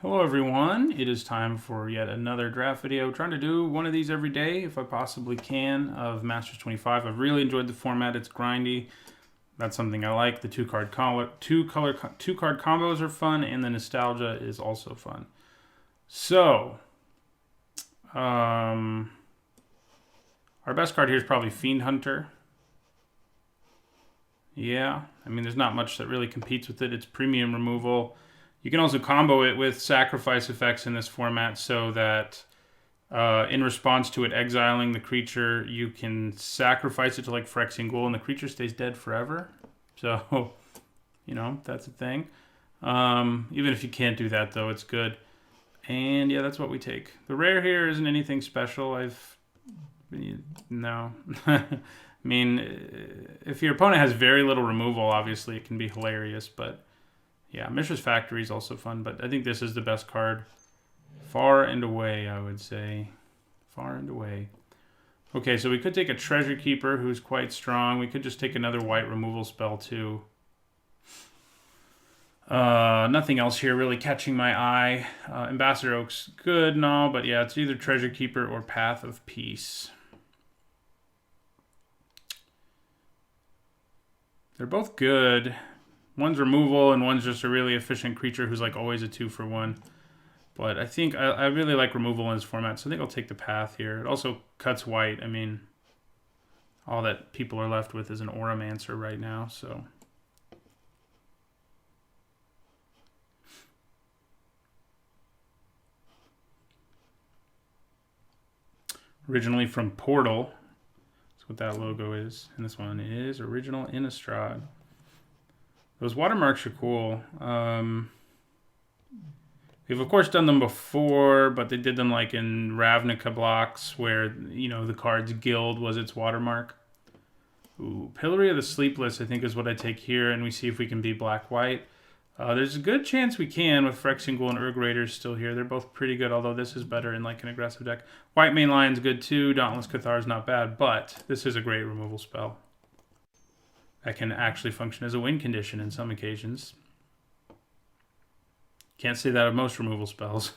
Hello everyone, it is time for yet another draft video. Trying to do one of these every day if I possibly can of Masters 25. I've really enjoyed the format, it's grindy. That's something I like. The two card combos are fun, and the nostalgia is also fun. So, our best card here is probably Fiend Hunter. Yeah, I mean there's not much that really competes with it. It's premium removal. You can also combo it with sacrifice effects in this format so that in response to it exiling the creature, you can sacrifice it to like Phyrexian Ghoul and the creature stays dead forever. So, you know, that's a thing. Even if you can't do that though, it's good. And yeah, that's what we take. The rare here isn't anything special. No. I mean, if your opponent has very little removal, obviously it can be hilarious, but yeah, Mishra's Factory is also fun, but I think this is the best card. Far and away, I would say. Far and away. Okay, so we could take a Treasure Keeper, who's quite strong. We could just take another white removal spell, too. Nothing else here really catching my eye. Ambassador Oak's good and all, but yeah, it's either Treasure Keeper or Path of Peace. They're both good. One's removal, and one's just a really efficient creature who's like always a 2-for-1. But I think I really like removal in this format, so I think I'll take the Path here. It also cuts white. I mean, all that people are left with is an Auramancer right now, so. Originally from Portal. That's what that logo is. And this one is original Innistrad. Those watermarks are cool. We've of course done them before, but they did them like in Ravnica blocks where, you know, the card's guild was its watermark. Ooh, Pillory of the Sleepless I think is what I take here, and we see if we can be black-white. There's a good chance we can with Phyrexian Ghoul and Urg Raiders still here. They're both pretty good, although this is better in like an aggressive deck. White Main Lion's good too. Dauntless Cathar is not bad, but this is a great removal spell that can actually function as a win condition in some occasions. Can't say that of most removal spells.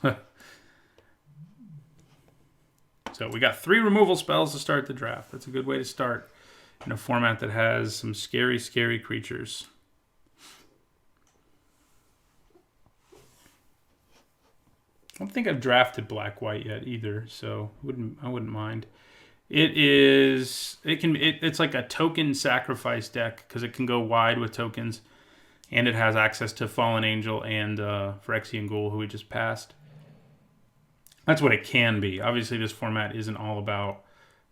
So we got 3 removal spells to start the draft. That's a good way to start in a format that has some scary, scary creatures. I don't think I've drafted black-white yet either, so I wouldn't mind. It's like a token sacrifice deck because it can go wide with tokens, and it has access to Fallen Angel and Phyrexian Ghoul, who we just passed. That's what it can be. Obviously, this format isn't all about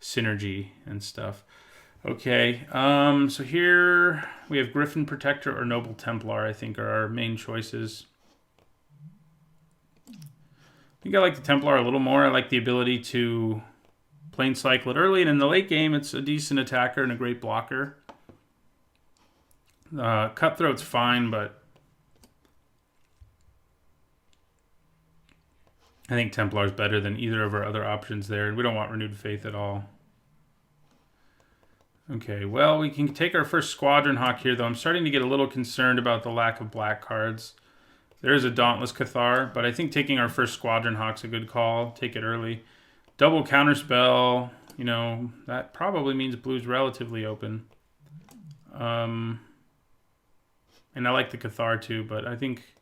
synergy and stuff. Okay, so here we have Griffin Protector or Noble Templar, I think, are our main choices. I think I like the Templar a little more. I like the ability to Plane Cycle it early, and in the late game, it's a decent attacker and a great blocker. Cutthroat's fine, but I think Templar's better than either of our other options there, and we don't want Renewed Faith at all. Okay, well, we can take our first Squadron Hawk here, though. I'm starting to get a little concerned about the lack of black cards. There is a Dauntless Cathar, but I think taking our first Squadron Hawk's a good call. Take it early. Double Counterspell, you know, that probably means blue's relatively open. And I like the Cathar too, but I think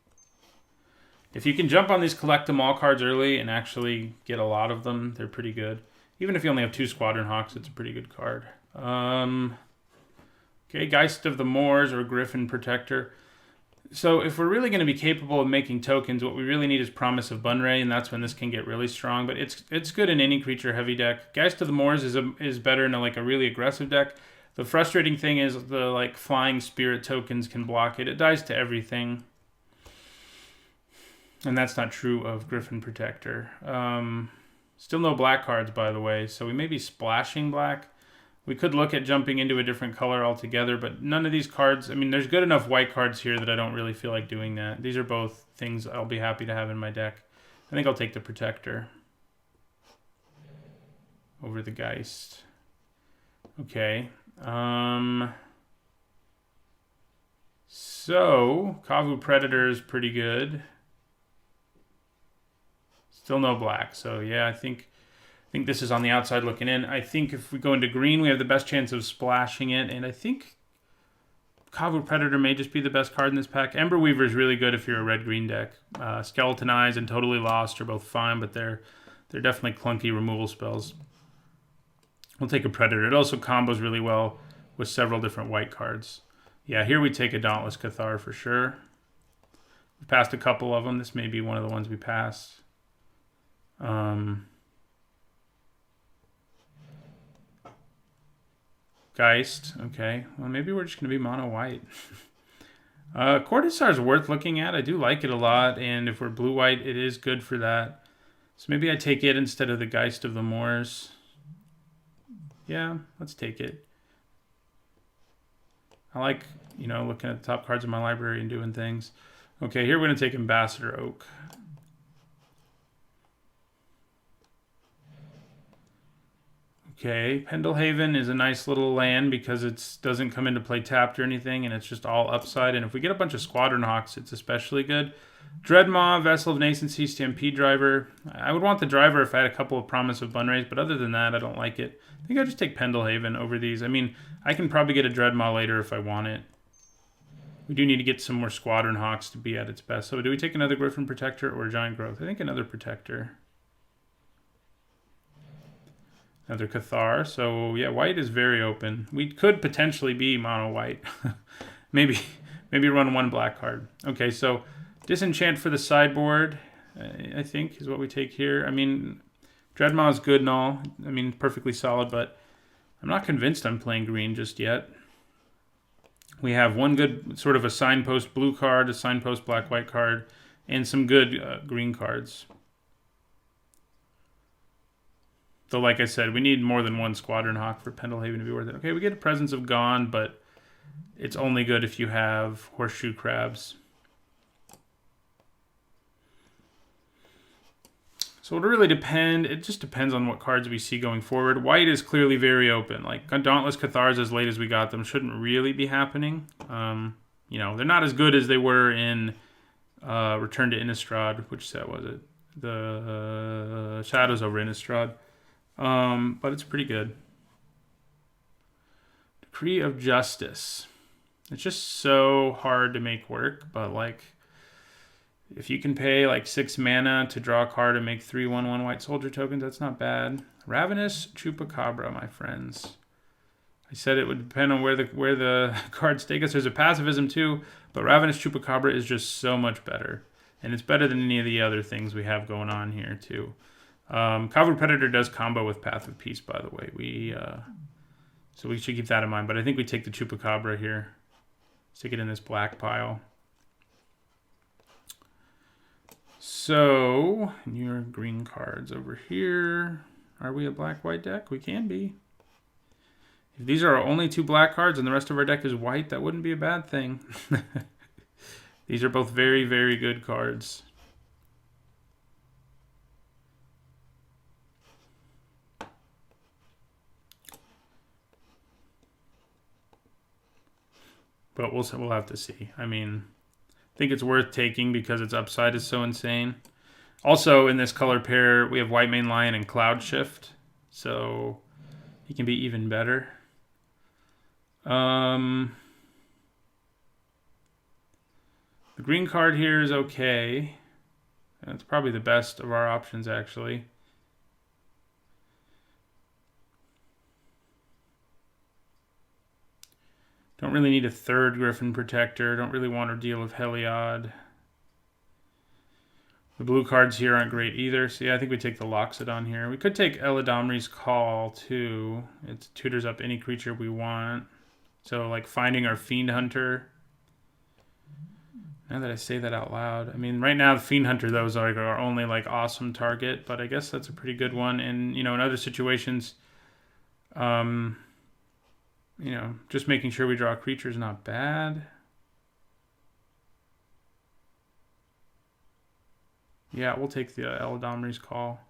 if you can jump on these Collect 'em All cards early and actually get a lot of them, they're pretty good. Even if you only have 2 Squadron Hawks, it's a pretty good card. Okay, Geist of the Moors or Griffin Protector. So if we're really going to be capable of making tokens, what we really need is Promise of Bunray, and that's when this can get really strong. But it's good in any creature heavy deck. Geist of the Moors is better in a really aggressive deck. The frustrating thing is the like flying spirit tokens can block it. It dies to everything, and that's not true of Griffin Protector. Still no black cards, by the way, so we may be splashing black. We could look at jumping into a different color altogether, but none of these cards, I mean, there's good enough white cards here that I don't really feel like doing that. These are both things I'll be happy to have in my deck. I think I'll take the Protector over the Geist. Okay. So, Kavu Predator is pretty good. Still no black. So yeah, I think this is on the outside looking in. I think if we go into green, we have the best chance of splashing it. And I think Kavu Predator may just be the best card in this pack. Ember Weaver is really good if you're a red-green deck. Skeleton Eyes and Totally Lost are both fine, but they're definitely clunky removal spells. We'll take a Predator. It also combos really well with several different white cards. Yeah, here we take a Dauntless Cathar for sure. We passed a couple of them. This may be one of the ones we passed. Geist. Okay. Well, maybe we're just going to be mono white. Cortazar is worth looking at. I do like it a lot. And if we're blue-white, it is good for that. So maybe I take it instead of the Geist of the Moors. Yeah, let's take it. I like, looking at the top cards in my library and doing things. Okay, here we're going to take Ambassador Oak. Okay, Pendelhaven is a nice little land because it doesn't come into play tapped or anything, and it's just all upside. And if we get a bunch of Squadron Hawks, it's especially good. Dreadmaw, Vessel of Nascency, Stampede Driver. I would want the Driver if I had a couple of Promise of Bunrays, but other than that, I don't like it. I think I'll just take Pendelhaven over these. I mean, I can probably get a Dreadmaw later if I want it. We do need to get some more Squadron Hawks to be at its best. So do we take another Griffin Protector or a Giant Growth? I think another Protector. Another Cathar. So yeah, white is very open. We could potentially be mono white. maybe run one black card. Okay, so Disenchant for the sideboard, I think, is what we take here. I mean, Dreadmaw is good and all. I mean, perfectly solid, but I'm not convinced I'm playing green just yet. We have one good sort of a signpost blue card, a signpost black-white card, and some good green cards. Though, like I said, we need more than one Squadron Hawk for Pendelhaven to be worth it. Okay, we get a Presence of Gone, but it's only good if you have Horseshoe Crabs. So it'll really depend. It just depends on what cards we see going forward. White is clearly very open. Like Dauntless Cathars, as late as we got them, shouldn't really be happening. They're not as good as they were in Return to Innistrad. Which set was it? The Shadows over Innistrad. But it's pretty good. Decree of Justice. It's just so hard to make work, but like, if you can pay like 6 mana to draw a card and make 3 1/1 white soldier tokens, that's not bad. Ravenous Chupacabra, my friends. I said it would depend on where the cards take us. There's a pacifism too, but Ravenous Chupacabra is just so much better. And it's better than any of the other things we have going on here too. Kavu Predator does combo with Path of Peace, by the way. So we should keep that in mind. But I think we take the Chupacabra here. Stick it in this black pile. So, your green cards over here. Are we a black-white deck? We can be. If these are our only 2 black cards and the rest of our deck is white, that wouldn't be a bad thing. These are both very, very good cards. But we'll have to see. I mean, I think it's worth taking because its upside is so insane. Also, in this color pair, we have White Mane Lion and Cloud Shift. So, he can be even better. The green card here is okay. It's probably the best of our options, actually. Don't really need a third Griffin Protector. Don't really want a deal of Heliod. The blue cards here aren't great either. So yeah, I think we take the Loxodon here. We could take Eladamri's Call too. It tutors up any creature we want. So like finding our Fiend Hunter. Now that I say that out loud. I mean, right now the Fiend Hunter though is like our only like awesome target. But I guess that's a pretty good one. And in other situations, just making sure we draw a creature is not bad. Yeah, we'll take the Eladamri's Call.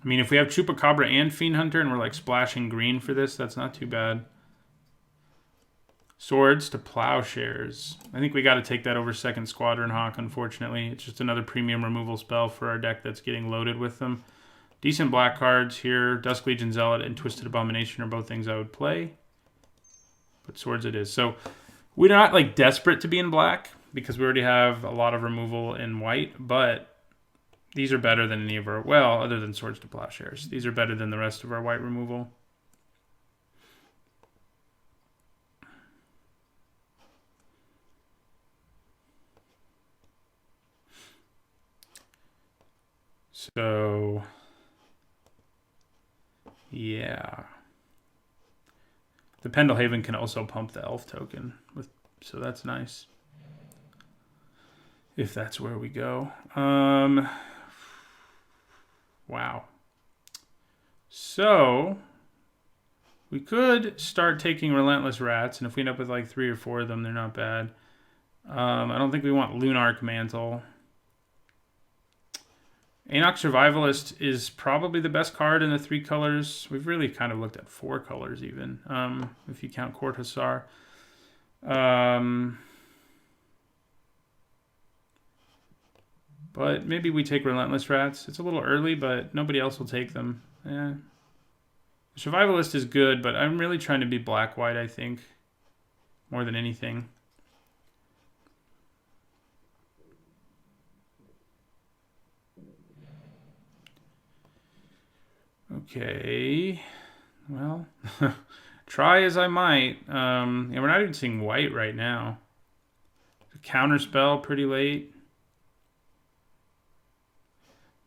I mean, if we have Chupacabra and Fiend Hunter and we're like splashing green for this, that's not too bad. Swords to Plowshares. I think we got to take that over second Squadron Hawk, unfortunately. It's just another premium removal spell for our deck that's getting loaded with them. Decent black cards here. Dusk Legion Zealot and Twisted Abomination are both things I would play. But swords it is. So we're not like desperate to be in black because we already have a lot of removal in white, but these are better than any of our, well, other than Swords to Plowshares. These are better than the rest of our white removal. So, yeah. The Pendelhaven can also pump the elf token, so that's nice. If that's where we go. Wow. So, we could start taking Relentless Rats, and if we end up with like 3 or 4 of them, they're not bad. I don't think we want Lunarch Mantle. Anok Survivalist is probably the best card in the 3 colors. We've really kind of looked at 4 colors even, if you count Court Hussar. But maybe we take Relentless Rats. It's a little early, but nobody else will take them. Yeah. Survivalist is good, but I'm really trying to be black-white, I think, more than anything. Okay, well, try as I might. And we're not even seeing white right now. Counterspell pretty late.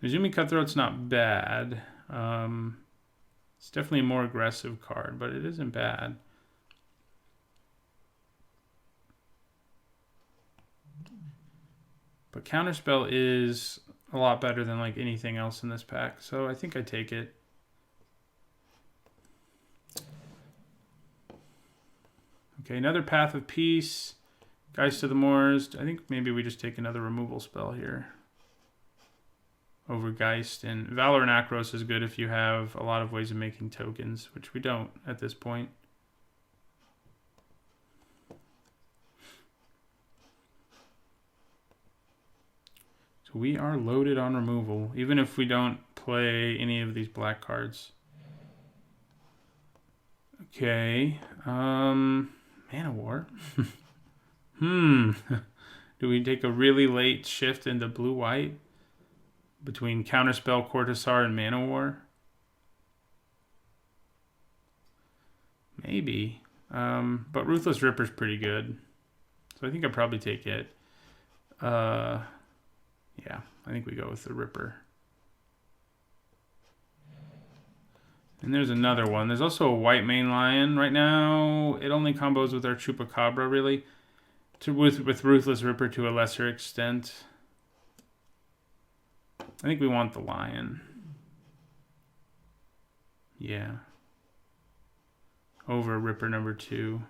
Nezumi Cutthroat's not bad. It's definitely a more aggressive card, but it isn't bad. But Counterspell is a lot better than like anything else in this pack, so I think I take it. Okay, another Path of Peace. Geist of the Moors. I think maybe we just take another removal spell here over Geist. And Valor and Akros is good if you have a lot of ways of making tokens, which we don't at this point. So we are loaded on removal, even if we don't play any of these black cards. Okay, Mana War. Do we take a really late shift into blue-white between Counterspell, Court Hussar, and Mana War? Maybe. But Ruthless Ripper's pretty good. So I think I'd probably take it. Yeah, I think we go with the Ripper. And there's another one. There's also a white main lion. Right now, it only combos with our Chupacabra, really. With Ruthless Ripper to a lesser extent. I think we want the lion. Yeah. Over Ripper number 2.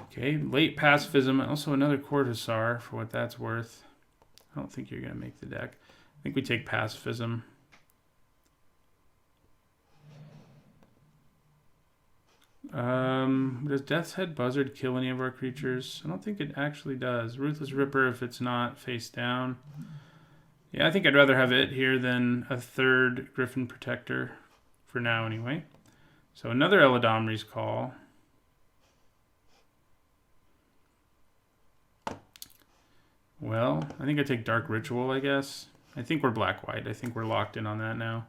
Okay, late Pacifism. Also another Court Hussar, for what that's worth. I don't think you're going to make the deck. I think we take Pacifism. Does Death's Head Buzzard kill any of our creatures? I don't think it actually does. Ruthless Ripper if it's not face down. Yeah, I think I'd rather have it here than a 3rd Griffin Protector. For now, anyway. So another Eladamri's Call. Well, I think I take Dark Ritual, I guess. I think we're black-white. I think we're locked in on that now.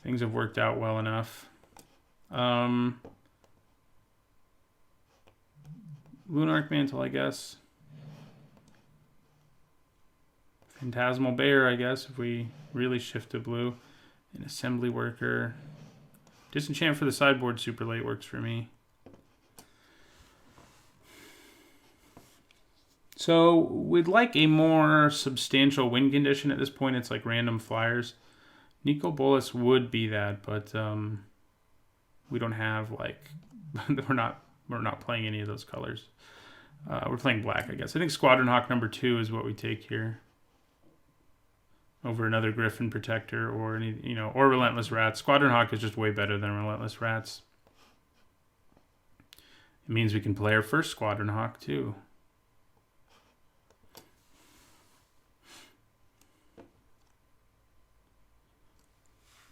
Things have worked out well enough. Lunarch Mantle, I guess. Phantasmal Bear, I guess, if we really shift to blue. An Assembly Worker. Disenchant for the sideboard super late works for me. So we'd like a more substantial win condition. At this point, it's like random flyers. Nico Bolas would be that, but we don't have like we're not playing any of those colors. We're playing black, I guess. I think Squadron Hawk number 2 is what we take here. over another Griffin Protector or any, or Relentless Rats. Squadron Hawk is just way better than Relentless Rats. It means we can play our first Squadron Hawk too.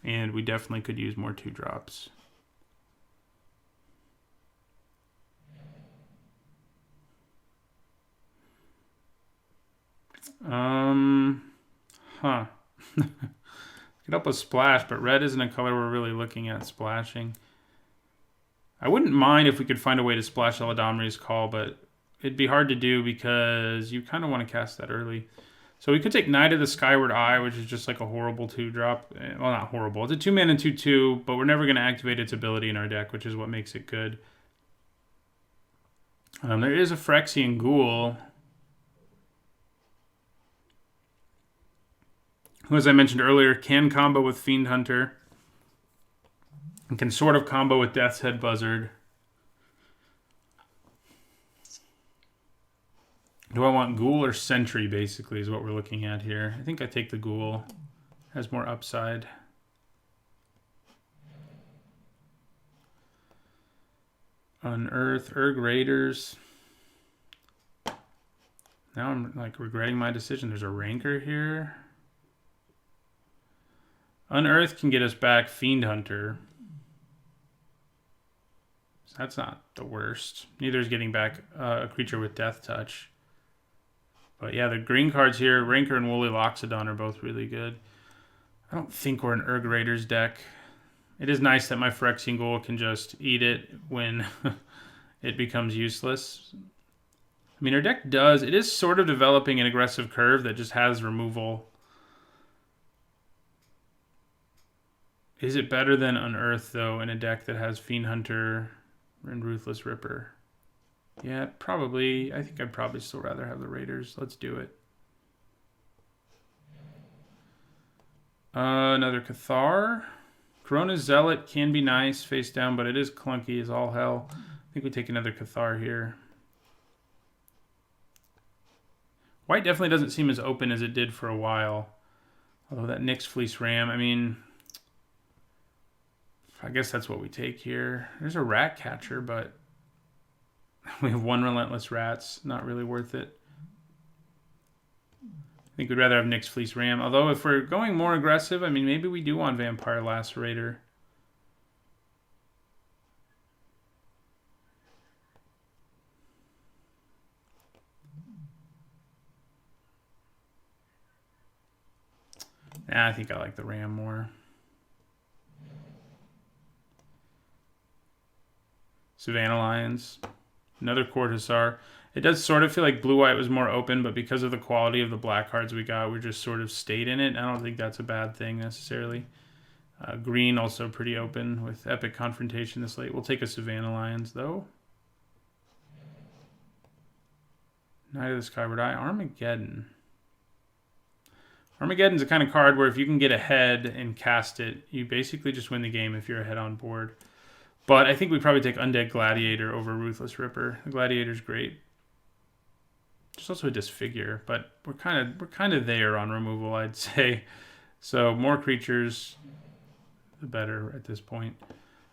And we definitely could use more 2-drops. Could help us splash, but red isn't a color we're really looking at splashing. I wouldn't mind if we could find a way to splash Eladamri's Call, but it'd be hard to do because you kind of want to cast that early. So we could take Knight of the Skyward Eye, which is just like a horrible 2-drop. Well, not horrible. It's a 2-mana 2/2, but we're never going to activate its ability in our deck, which is what makes it good. There is a Phyrexian Ghoul, who, as I mentioned earlier, can combo with Fiend Hunter and can sort of combo with Death's Head Buzzard. Do I want Ghoul or Sentry, basically, is what we're looking at here. I think I take the Ghoul. Has more upside. Unearth, Urg Raiders. Now I'm like regretting my decision. There's a Rancor here. Unearth can get us back Fiend Hunter. So that's not the worst. Neither is getting back a creature with Death Touch. But yeah, the green cards here, Rancor and Woolly Loxodon, are both really good. I don't think we're an Urg Raiders deck. It is nice that my Phyrexian Ghoul can just eat it when it becomes useless. I mean, our deck it is sort of developing an aggressive curve that just has removal. Is it better than Unearth, though, in a deck that has Fiend Hunter and Ruthless Ripper? Yeah, probably. I think I'd probably still rather have the Raiders. Let's do it. Another Cathar. Corona's Zealot can be nice face down, but it is clunky as all hell. I think we take another Cathar here. White definitely doesn't seem as open as it did for a while. Although that Nyx Fleece Ram, I mean, I guess that's what we take here. There's a Rat Catcher, but we have one Relentless Rats. Not really worth it. I think we'd rather have Nyx Fleece Ram. Although if we're going more aggressive, I mean, maybe we do want Vampire Lacerator. Nah, I think I like the Ram more. Savannah Lions. Another Courtisar. It does sort of feel like blue-white was more open, but because of the quality of the black cards we got, we just sort of stayed in it. I don't think that's a bad thing necessarily. Green also pretty open with Epic Confrontation this late. We'll take a Savannah Lions, though. Knight of the Skyward Eye. Armageddon. Armageddon's the kind of card where if you can get ahead and cast it, you basically just win the game if you're ahead on board. But I think we probably take Undead Gladiator over Ruthless Ripper. The Gladiator's great. There's also a Disfigure, but we're kind of there on removal, I'd say. So more creatures, the better at this point.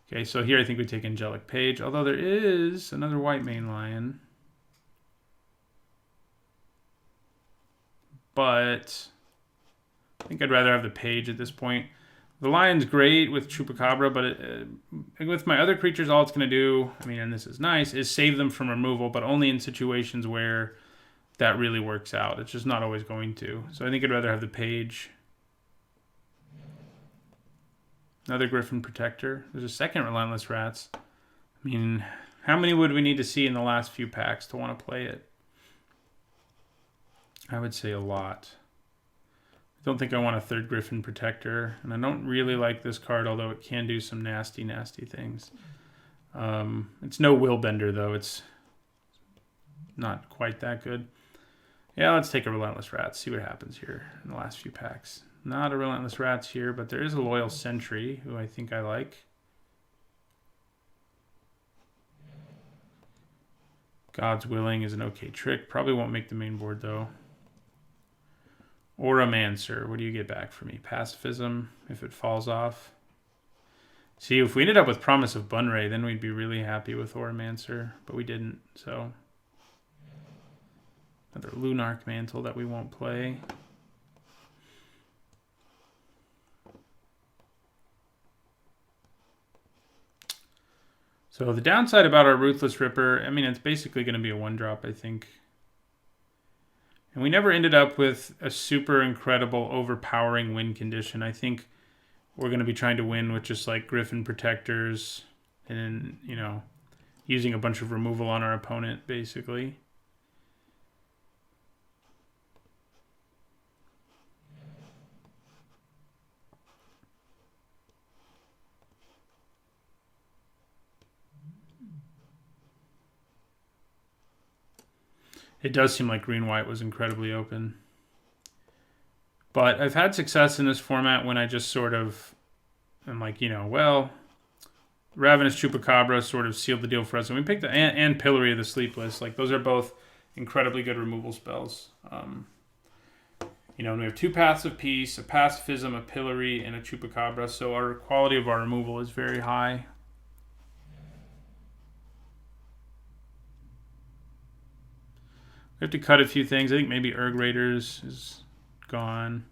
Okay, so here I think we take Angelic Page, although there is another white main lion. But I think I'd rather have the Page at this point. The Lion's great with Chupacabra, but with my other creatures, all it's going to do, I mean, and this is nice, is save them from removal, but only in situations where that really works out. It's just not always going to. So I think I'd rather have the Page. Another Griffin Protector. There's a second Relentless Rats. I mean, how many would we need to see in the last few packs to want to play it? I would say a lot. I don't think I want a third Griffin Protector, and I don't really like this card, although it can do some nasty, nasty things. It's no Willbender, though. It's not quite that good. Yeah, let's take a Relentless Rats, see what happens here in the last few packs. Not a Relentless Rats here, but there is a Loyal Sentry, who I think I like. God's Willing is an okay trick. Probably won't make the main board, though. Oromancer, what do you get back for me? Pacifism, if it falls off. See, if we ended up with Promise of Bunray, then we'd be really happy with Oromancer, but we didn't, so. Another Lunarch Mantle that we won't play. So the downside about our Ruthless Ripper, I mean, it's basically going to be a 1-drop, I think. And we never ended up with a super incredible, overpowering win condition. I think we're going to be trying to win with just like Griffin Protectors and, you know, using a bunch of removal on our opponent, basically. It does seem like green-white was incredibly open. But I've had success in this format when I just sort of am like, you know, well, Ravenous Chupacabra sort of sealed the deal for us. And we picked the, and Pillory of the Sleepless. Like, those are both incredibly good removal spells. You know, and we have 2 Paths of Peace, a Pacifism, a Pillory, and a Chupacabra. So our quality of our removal is very high. We have to cut a few things. I think maybe Urg Raiders is gone.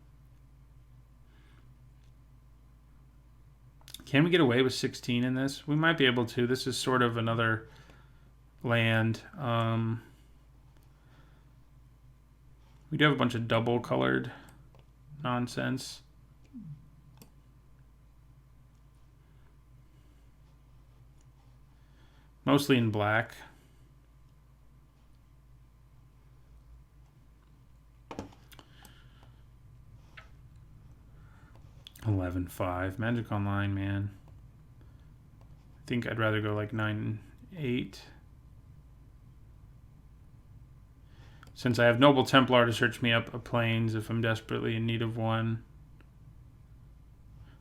Can we get away with 16 in this? We might be able to. This is sort of another land. We do have a bunch of double-colored nonsense. Mostly in black. 11-5. Magic Online, man. I think I'd rather go like 9-8. Since I have Noble Templar to search me up a Plains if I'm desperately in need of one.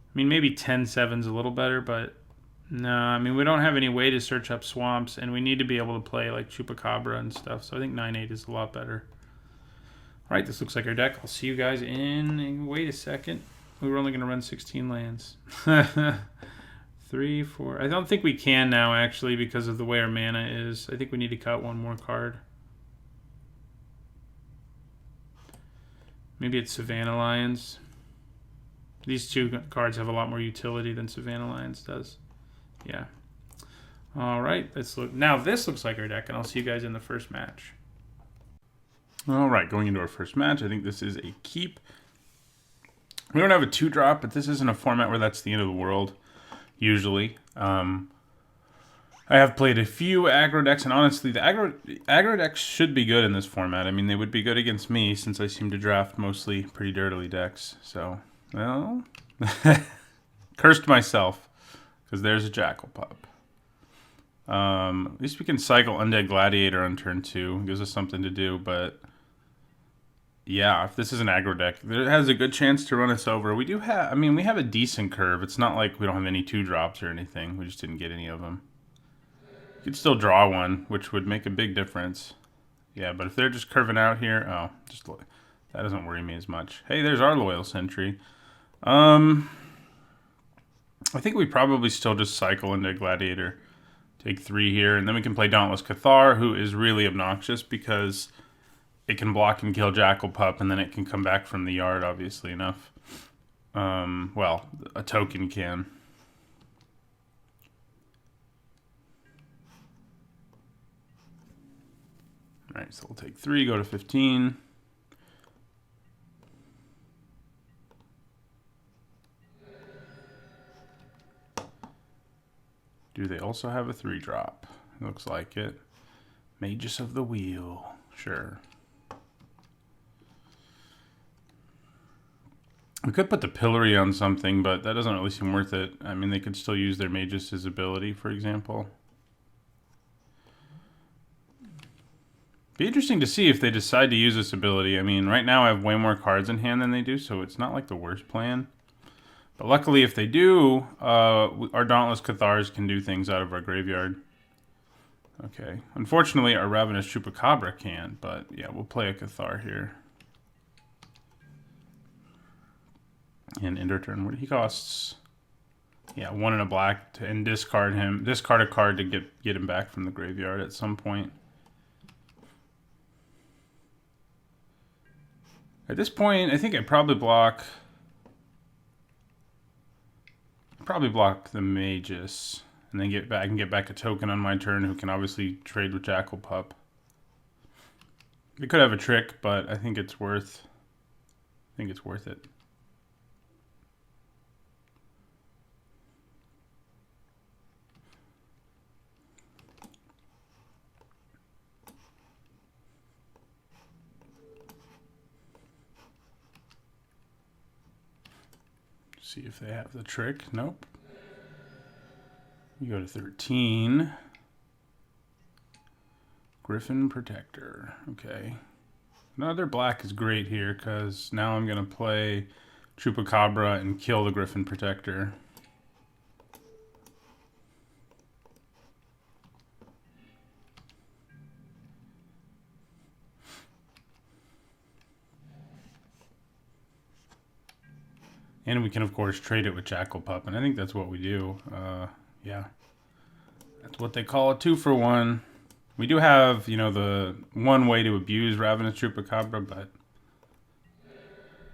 I mean, maybe 10-7's a little better, but no, I mean, we don't have any way to search up swamps, and we need to be able to play like Chupacabra and stuff, so I think 9-8 is a lot better. All right, this looks like our deck. I'll see you guys in... Wait a second. We were only going to run 16 lands. 3, 4... I don't think we can now, actually, because of the way our mana is. I think we need to cut one more card. Maybe it's Savannah Lions. These 2 cards have a lot more utility than Savannah Lions does. Yeah. All right, let's look. Now this looks like our deck, and I'll see you guys in the first match. All right, going into our first match, I think this is a keep. We don't have a 2-drop, but this isn't a format where that's the end of the world, usually. I have played a few aggro decks, and honestly, the aggro decks should be good in this format. I mean, they would be good against me, since I seem to draft mostly pretty dirtily decks. So, well, cursed myself, because there's a Jackal Pup. At least we can cycle Undead Gladiator on turn 2. It gives us something to do, but... yeah, if this is an aggro deck, it has a good chance to run us over. We do have, I mean, we have a decent curve. It's not like we don't have any 2-drops or anything. We just didn't get any of them. You could still draw one, which would make a big difference. Yeah, but if they're just curving out here, oh, just that doesn't worry me as much. Hey, there's our Loyal Sentry. I think we probably still just cycle into Gladiator. Take 3 here, and then we can play Dauntless Cathar, who is really obnoxious because... it can block and kill Jackal Pup, and then it can come back from the yard, obviously enough. Well, a token can. Alright, so we'll take 3, go to 15. Do they also have a 3-drop? Looks like it. Magus of the Wheel. Sure. We could put the Pillory on something, but that doesn't really seem worth it. I mean, they could still use their Magus' ability, for example. Be interesting to see if they decide to use this ability. I mean, right now I have way more cards in hand than they do, so it's not like the worst plan. But luckily, if they do, our Dauntless Cathars can do things out of our graveyard. Okay. Unfortunately, our Ravenous Chupacabra can, but yeah, we'll play a Cathar here. And end our turn. What he costs? Yeah, 1 and a black and discard him. Discard a card to get him back from the graveyard at some point. At this point, I think I'd probably block the Magus and then get back a token on my turn who can obviously trade with Jackal Pup. They could have a trick, but I think it's worth it. See if they have the trick. Nope. You go to 13. Griffin Protector. Okay. Another black is great here because now I'm going to play Chupacabra and kill the Griffin Protector. And we can, of course, trade it with Jackal Pup, and I think that's what we do. Yeah. That's what they call a 2-for-1. We do have, you know, the one way to abuse Ravenous Chupacabra, but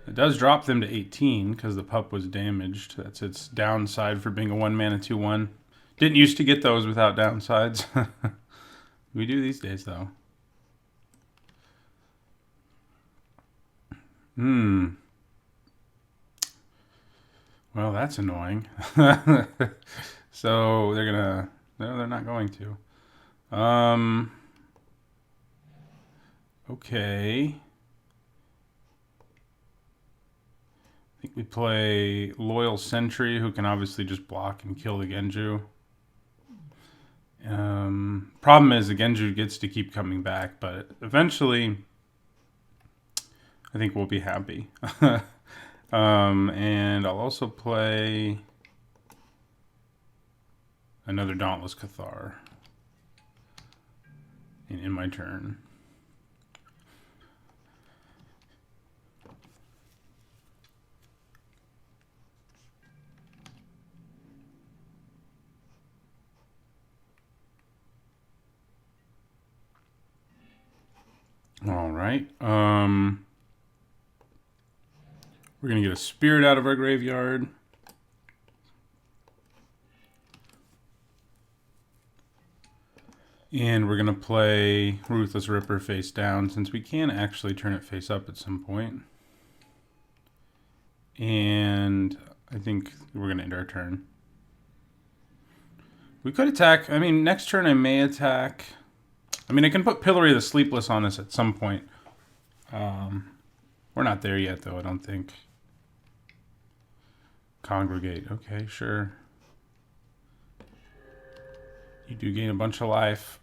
it does drop them to 18 because the pup was damaged. That's its downside for being a 1-mana 2-1. Didn't used to get those without downsides. We do these days, though. Well, that's annoying. So they're gonna... No, they're not going to. Okay. I think we play Loyal Sentry, who can obviously just block and kill the Genju. Problem is the Genju gets to keep coming back, but eventually I think we'll be happy. And I'll also play another Dauntless Cathar in my turn. All right. We're going to get a Spirit out of our graveyard. And we're going to play Ruthless Ripper face down, since we can actually turn it face up at some point. And I think we're going to end our turn. We could attack. I mean, next turn I may attack. I mean, I can put Pillory of the Sleepless on us at some point. We're not there yet, though, I don't think. Congregate. Okay, sure. You do gain a bunch of life.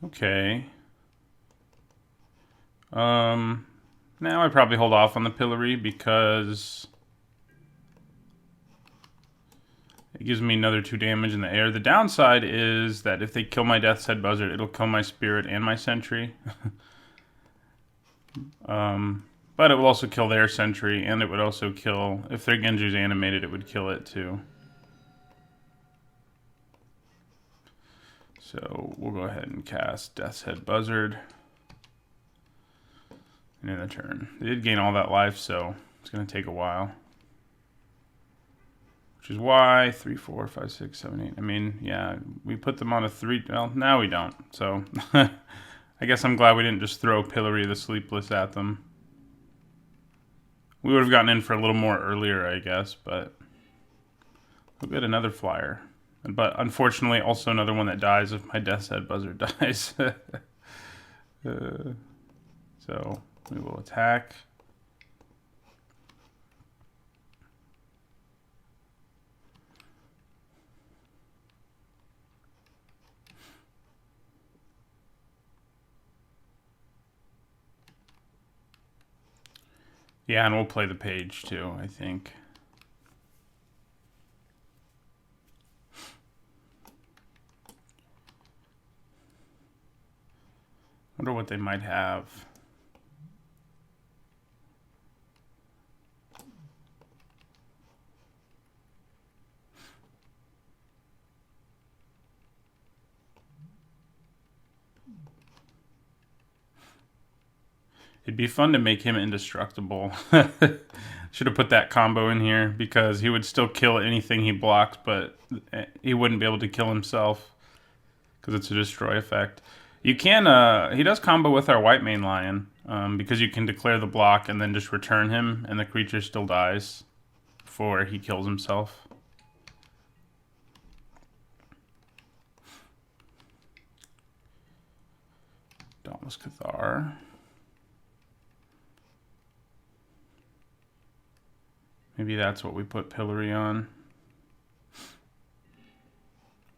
Okay. Now I probably hold off on the Pillory because it gives me another 2 damage in the air. The downside is that if they kill my Death's Head Buzzard, it'll kill my Spirit and my Sentry. But it will also kill their Sentry, and it would also kill... If their Genju's animated, it would kill it too. So we'll go ahead and cast Death's Head Buzzard. And end the turn. They did gain all that life, so it's going to take a while. Which is why 3, 4, 5, 6, 7, 8. I mean, yeah, we put them on a 3. Well, now we don't. So I guess I'm glad we didn't just throw Pillory of the Sleepless at them. We would have gotten in for a little more earlier, I guess, but we'll get another flyer. But unfortunately, also another one that dies if my Death's Head Buzzard dies. So we will attack. Yeah, and we'll play the page too, I think. Wonder what they might have. It'd be fun to make him indestructible. Should have put that combo in here because he would still kill anything he blocks, but he wouldn't be able to kill himself because it's a destroy effect. You can, he does combo with our white mane lion because you can declare the block and then just return him and the creature still dies before he kills himself. Dauntless Cathar. Maybe that's what we put Pillory on.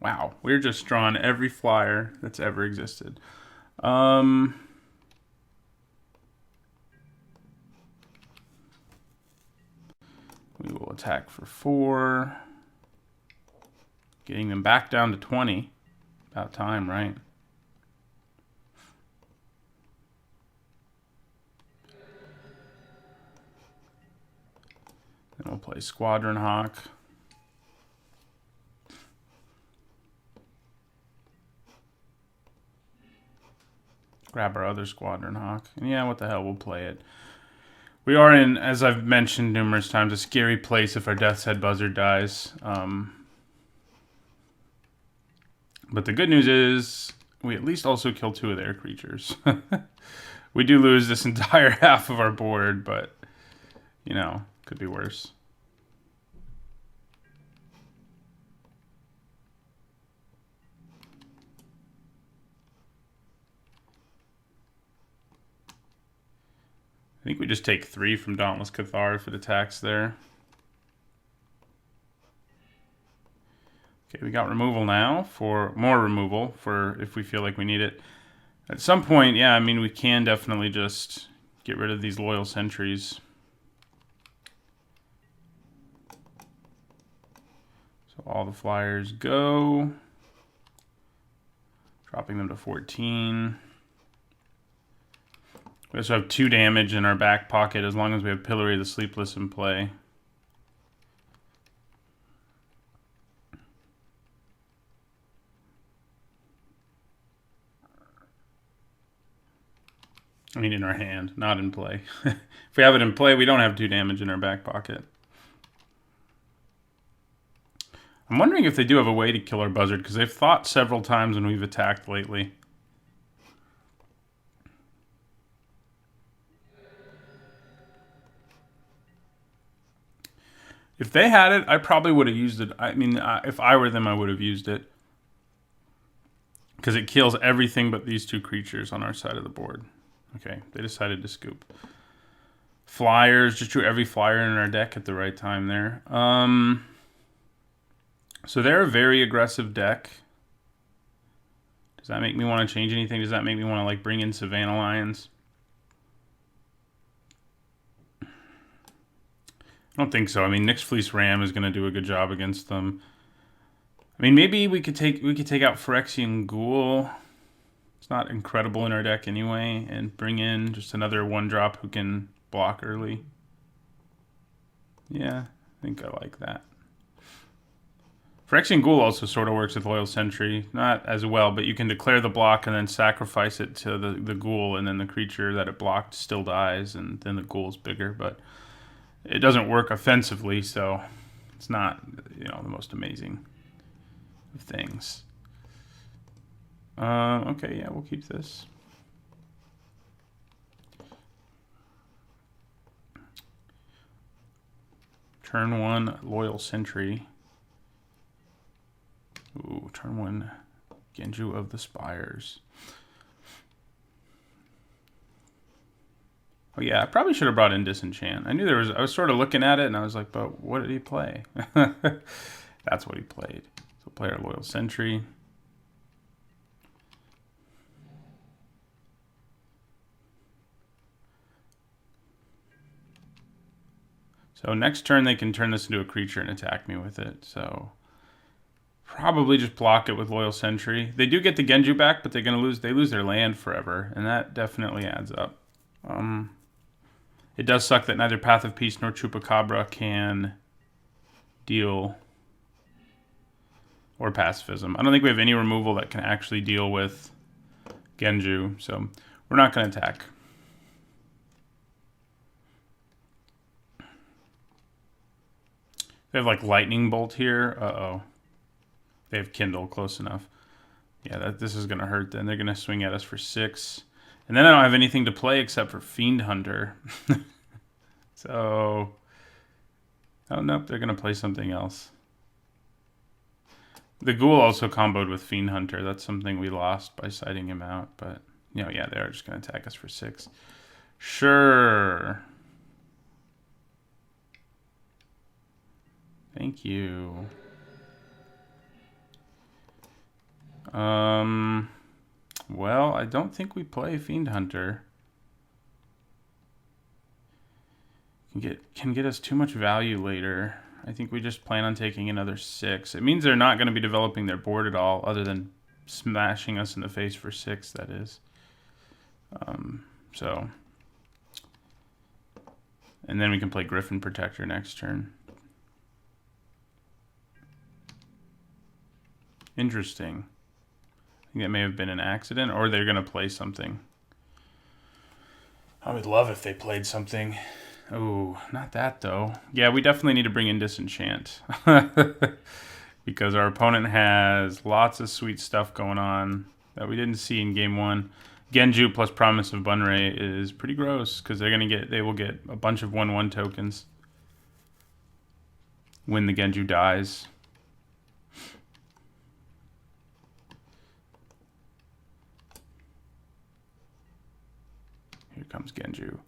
Wow, we're just drawing every flyer that's ever existed. We will attack for 4. Getting them back down to 20. About time, right? Then we'll play Squadron Hawk. Grab our other Squadron Hawk. And yeah, what the hell, we'll play it. We are in, as I've mentioned numerous times, a scary place if our Death's Head Buzzard dies. But the good news is we at least also kill 2 of their creatures. We do lose this entire half of our board, but, you know, could be worse. I think we just take 3 from Dauntless Cathar if it attacks there. Okay, we got removal now for more removal for if we feel like we need it. At some point, yeah, I mean, we can definitely just get rid of these Loyal Sentries. So all the flyers go. Dropping them to 14. We also have 2 damage in our back pocket as long as we have Pillory the Sleepless in play. I mean, in our hand, not in play. If we have it in play, we don't have 2 damage in our back pocket. I'm wondering if they do have a way to kill our buzzard, because they've fought several times when we've attacked lately. If they had it, I probably would have used it. I mean, if I were them, I would have used it. Because it kills everything but these 2 creatures on our side of the board. Okay, they decided to scoop. Flyers, just drew every flyer in our deck at the right time there. So they're a very aggressive deck. Does that make me want to change anything? Does that make me want to like bring in Savannah Lions? I don't think so. I mean, Nyx Fleece Ram is going to do a good job against them. I mean, maybe we could take out Phyrexian Ghoul. It's not incredible in our deck anyway, and bring in just another 1-drop who can block early. Yeah, I think I like that. Phyrexian Ghoul also sort of works with Loyal Sentry. Not as well, but you can declare the block and then sacrifice it to the Ghoul, and then the creature that it blocked still dies, and then the Ghoul's bigger. But it doesn't work offensively, so it's not, you know, the most amazing of things. Okay, yeah, we'll keep this. Turn 1, Loyal Sentry. Ooh, turn 1, Genju of the Spires. Oh yeah, I probably should have brought in Disenchant. I knew there was, I was sort of looking at it and I was like, but what did he play? That's what he played. So play our Loyal Sentry. So next turn they can turn this into a creature and attack me with it. So probably just block it with Loyal Sentry. They do get the Genju back, but they lose their land forever, and that definitely adds up. It does suck that neither Path of Peace nor Chupacabra can deal, or Pacifism. I don't think we have any removal that can actually deal with Genju, so we're not going to attack. They have like Lightning Bolt here. Uh-oh. They have Kindle, close enough. Yeah, this is going to hurt then. They're going to swing at us for 6. And then I don't have anything to play except for Fiend Hunter. So, oh nope, they're going to play something else. The Ghoul also comboed with Fiend Hunter. That's something we lost by siding him out. But, you know, yeah, they're just going to attack us for 6. Sure. Thank you. Well, I don't think we play Fiend Hunter. Can get us too much value later. I think we just plan on taking another 6. It means they're not going to be developing their board at all, other than smashing us in the face for 6, that is. So. And then we can play Griffin Protector next turn. Interesting. I think that may have been an accident, or they're going to play something. I would love if they played something. Oh, not that, though. Yeah, we definitely need to bring in Disenchant. Because our opponent has lots of sweet stuff going on that we didn't see in game 1. Genju plus Promise of Bunrei is pretty gross, because they will get a bunch of 1/1 tokens when the Genju dies. Here comes Genju.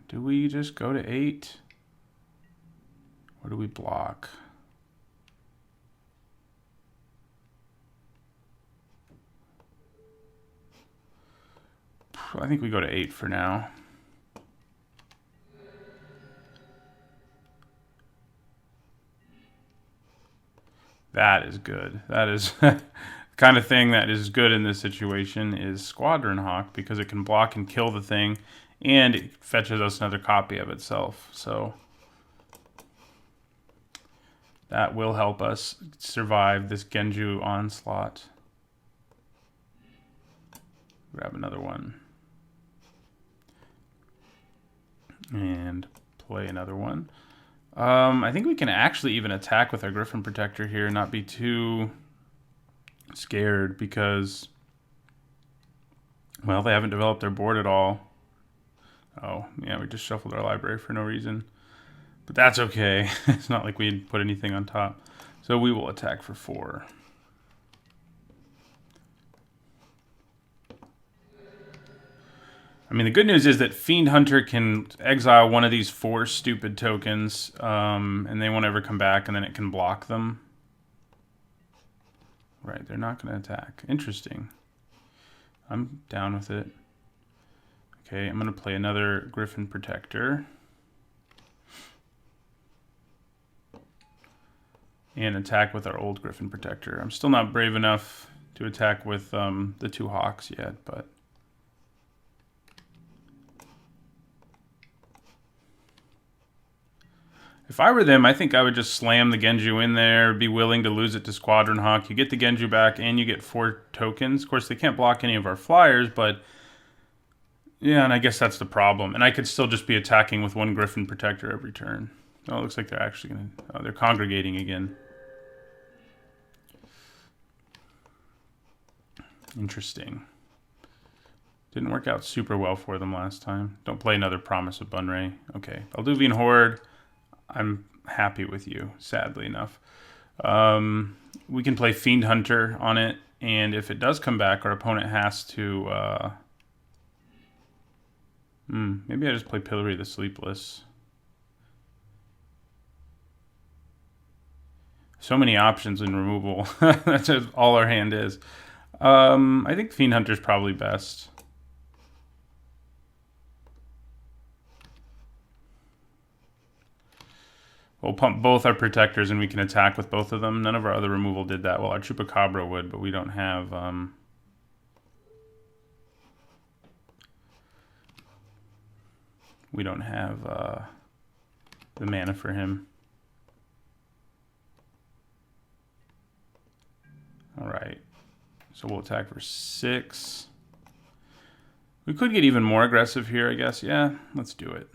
Do we just go to 8? Or do we block? I think we go to 8 for now. That is good. That is the kind of thing that is good in this situation is Squadron Hawk, because it can block and kill the thing, and it fetches us another copy of itself. So that will help us survive this Genju onslaught. Grab another one. And play another one. I think we can actually even attack with our Griffin Protector here and not be too scared, because, well, they haven't developed their board at all. Oh, yeah, we just shuffled our library for no reason. But that's okay. It's not like we'd put anything on top. So we will attack for 4. I mean, the good news is that Fiend Hunter can exile one of these 4 stupid tokens, and they won't ever come back, and then it can block them. Right, they're not going to attack. Interesting. I'm down with it. Okay, I'm going to play another Griffin Protector. And attack with our old Griffin Protector. I'm still not brave enough to attack with the 2 Hawks yet, but... If I were them, I think I would just slam the Genju in there, be willing to lose it to Squadron Hawk. You get the Genju back, and you get 4 tokens. Of course, they can't block any of our flyers, but... Yeah, and I guess that's the problem. And I could still just be attacking with 1 Griffin Protector every turn. Oh, it looks like they're actually going to... Oh, they're congregating again. Interesting. Didn't work out super well for them last time. Don't play another Promise of Bunrei. Okay, Balduvian Horde... I'm happy with you, sadly enough. We can play Fiend Hunter on it, and if it does come back, our opponent has to... maybe I just play Pillory the Sleepless. So many options in removal. That's just all our hand is. I think Fiend Hunter's probably best. We'll pump both our protectors and we can attack with both of them. None of our other removal did that. Well, our Chupacabra would, but we don't have... we don't have the mana for him. Alright. So we'll attack for 6. We could get even more aggressive here, I guess. Yeah, let's do it.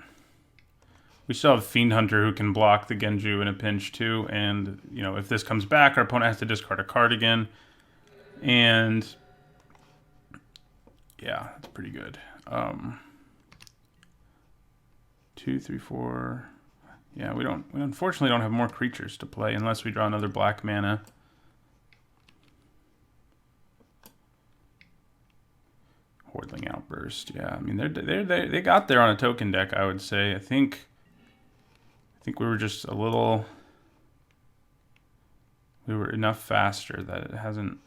We still have Fiend Hunter who can block the Genju in a pinch too, and you know, if this comes back, our opponent has to discard a card again. And yeah, that's pretty good. 2, 3, 4. Yeah, we unfortunately don't have more creatures to play unless we draw another black mana. Hordling Outburst. Yeah, I mean they got there on a token deck, I would say. I think we were just a little... we were enough faster that it hasn't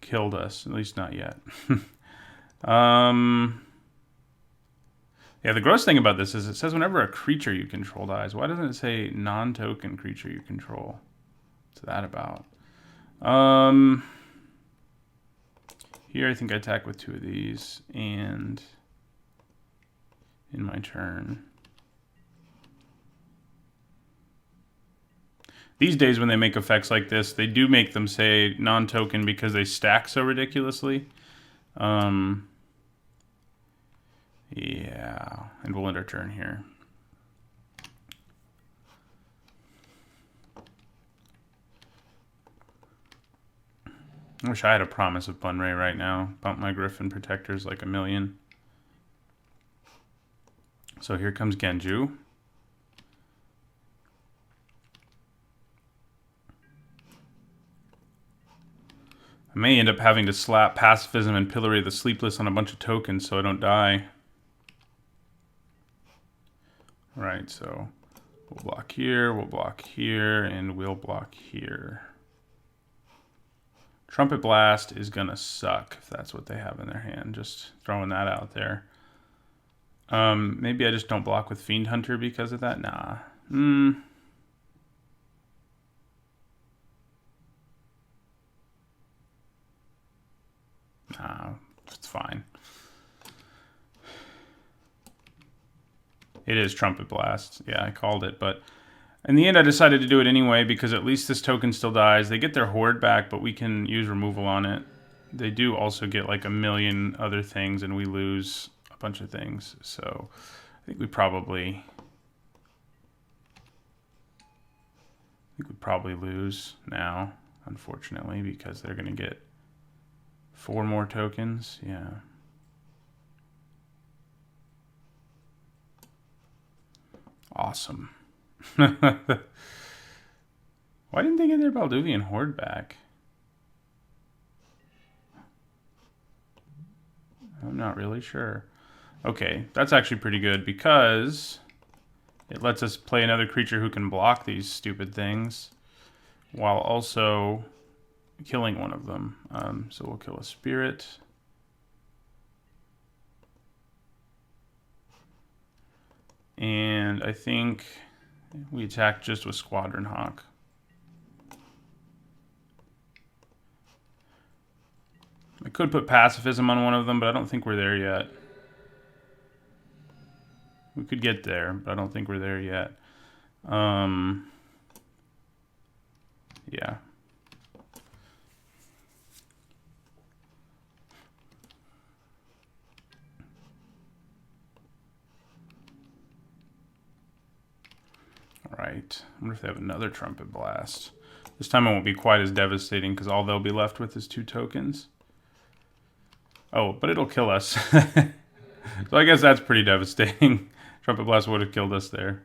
killed us, at least not yet. Yeah, the gross thing about this is it says whenever a creature you control dies. Why doesn't it say non-token creature you control? What's that about? Here I think I attack with 2 of these, and in my turn... These days when they make effects like this, they do make them say non-token because they stack so ridiculously. Yeah, and we'll end our turn here. I wish I had a Promise of Bunray right now. Bump my Griffin Protectors like a million. So here comes Genju. I may end up having to slap Pacifism and Pillory the Sleepless on a bunch of tokens so I don't die. Right, so we'll block here, and we'll block here. Trumpet Blast is gonna suck if that's what they have in their hand. Just throwing that out there. Maybe I just don't block with Fiend Hunter because of that? Nah. Nah, it's fine. It is Trumpet Blast. Yeah, I called it, but in the end I decided to do it anyway because at least this token still dies. They get their Horde back, but we can use removal on it. They do also get like a million other things, and we lose a bunch of things. So I think we probably lose now, unfortunately, because they're going to get 4 more tokens. Yeah. Awesome. Why didn't they get their Balduvian Horde back? I'm not really sure. Okay, that's actually pretty good because it lets us play another creature who can block these stupid things while also killing one of them. So we'll kill a Spirit. And I think we attack just with Squadron Hawk. I could put Pacifism on one of them, but I don't think we're there yet. We could get there, but I don't think we're there yet. Yeah. Right. I wonder if they have another Trumpet Blast. This time it won't be quite as devastating because all they'll be left with is 2 tokens. Oh, but it'll kill us. So I guess that's pretty devastating. Trumpet Blast would have killed us there.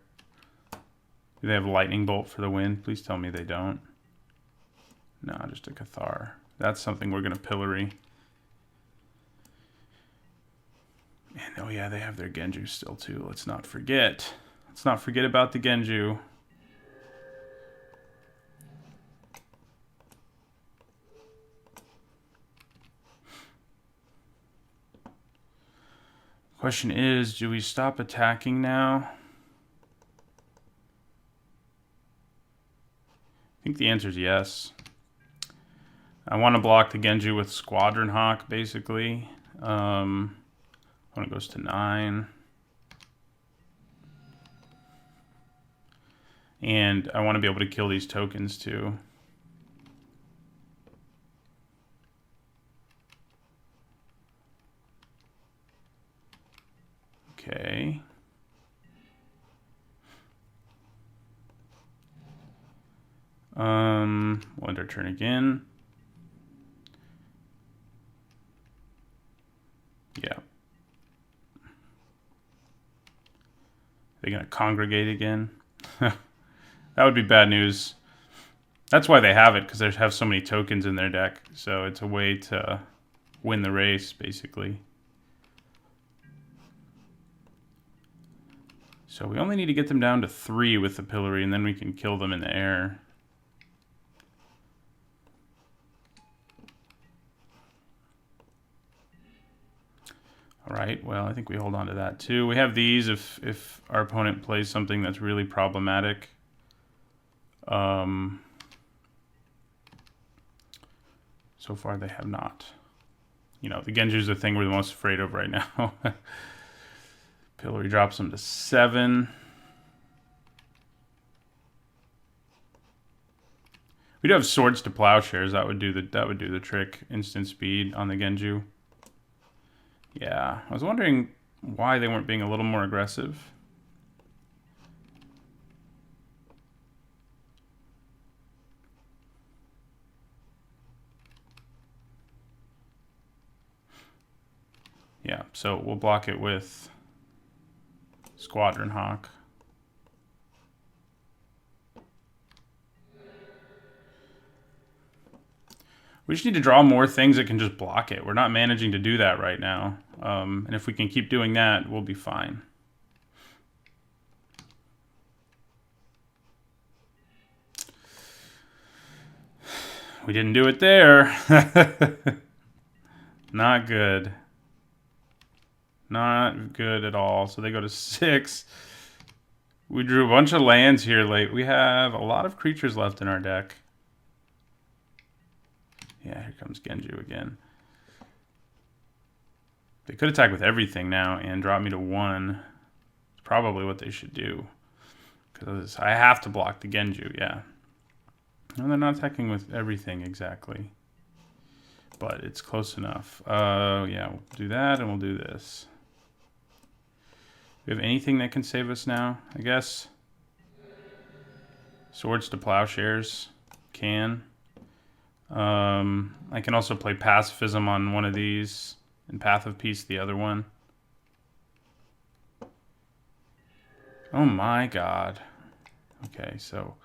Do they have Lightning Bolt for the win? Please tell me they don't. No, just a Cathar. That's something we're going to Pillory. And oh yeah, they have their Genju still too. Let's not forget. Let's not forget about the Genju. Question is, do we stop attacking now? think the answer is yes. I want to block the Genju with Squadron Hawk, basically. When it goes to 9. And I want to be able to kill these tokens, too. Okay. We'll end our turn again. Yeah. They're going to congregate again. That would be bad news. That's why they have it, because they have so many tokens in their deck. So it's a way to win the race, basically. So we only need to get them down to 3 with the pillory, and then we can kill them in the air. All right, well, I think we hold on to that too. We have these if our opponent plays something that's really problematic. So far they have not. You know, the Genju's the thing we're the most afraid of right now. Pillory drops them to 7. We do have Swords to Plowshares. That would do the trick. Instant speed on the Genju. Yeah, I was wondering why they weren't being a little more aggressive. Yeah, so we'll block it with Squadron Hawk. We just need to draw more things that can just block it. We're not managing to do that right now. And if we can keep doing that, we'll be fine. We didn't do it there. Not good. Not good at all. So they go to 6. We drew a bunch of lands here late. We have a lot of creatures left in our deck. Yeah, here comes Genju again. They could attack with everything now and drop me to 1. It's probably what they should do. Because I have to block the Genju, yeah. No, they're not attacking with everything exactly. But it's close enough. Yeah, we'll do that and we'll do this. Do we have anything that can save us now, I guess? Swords to Plowshares can. I can also play Pacifism on one of these and Path of Peace the other one. Oh my god. Okay, so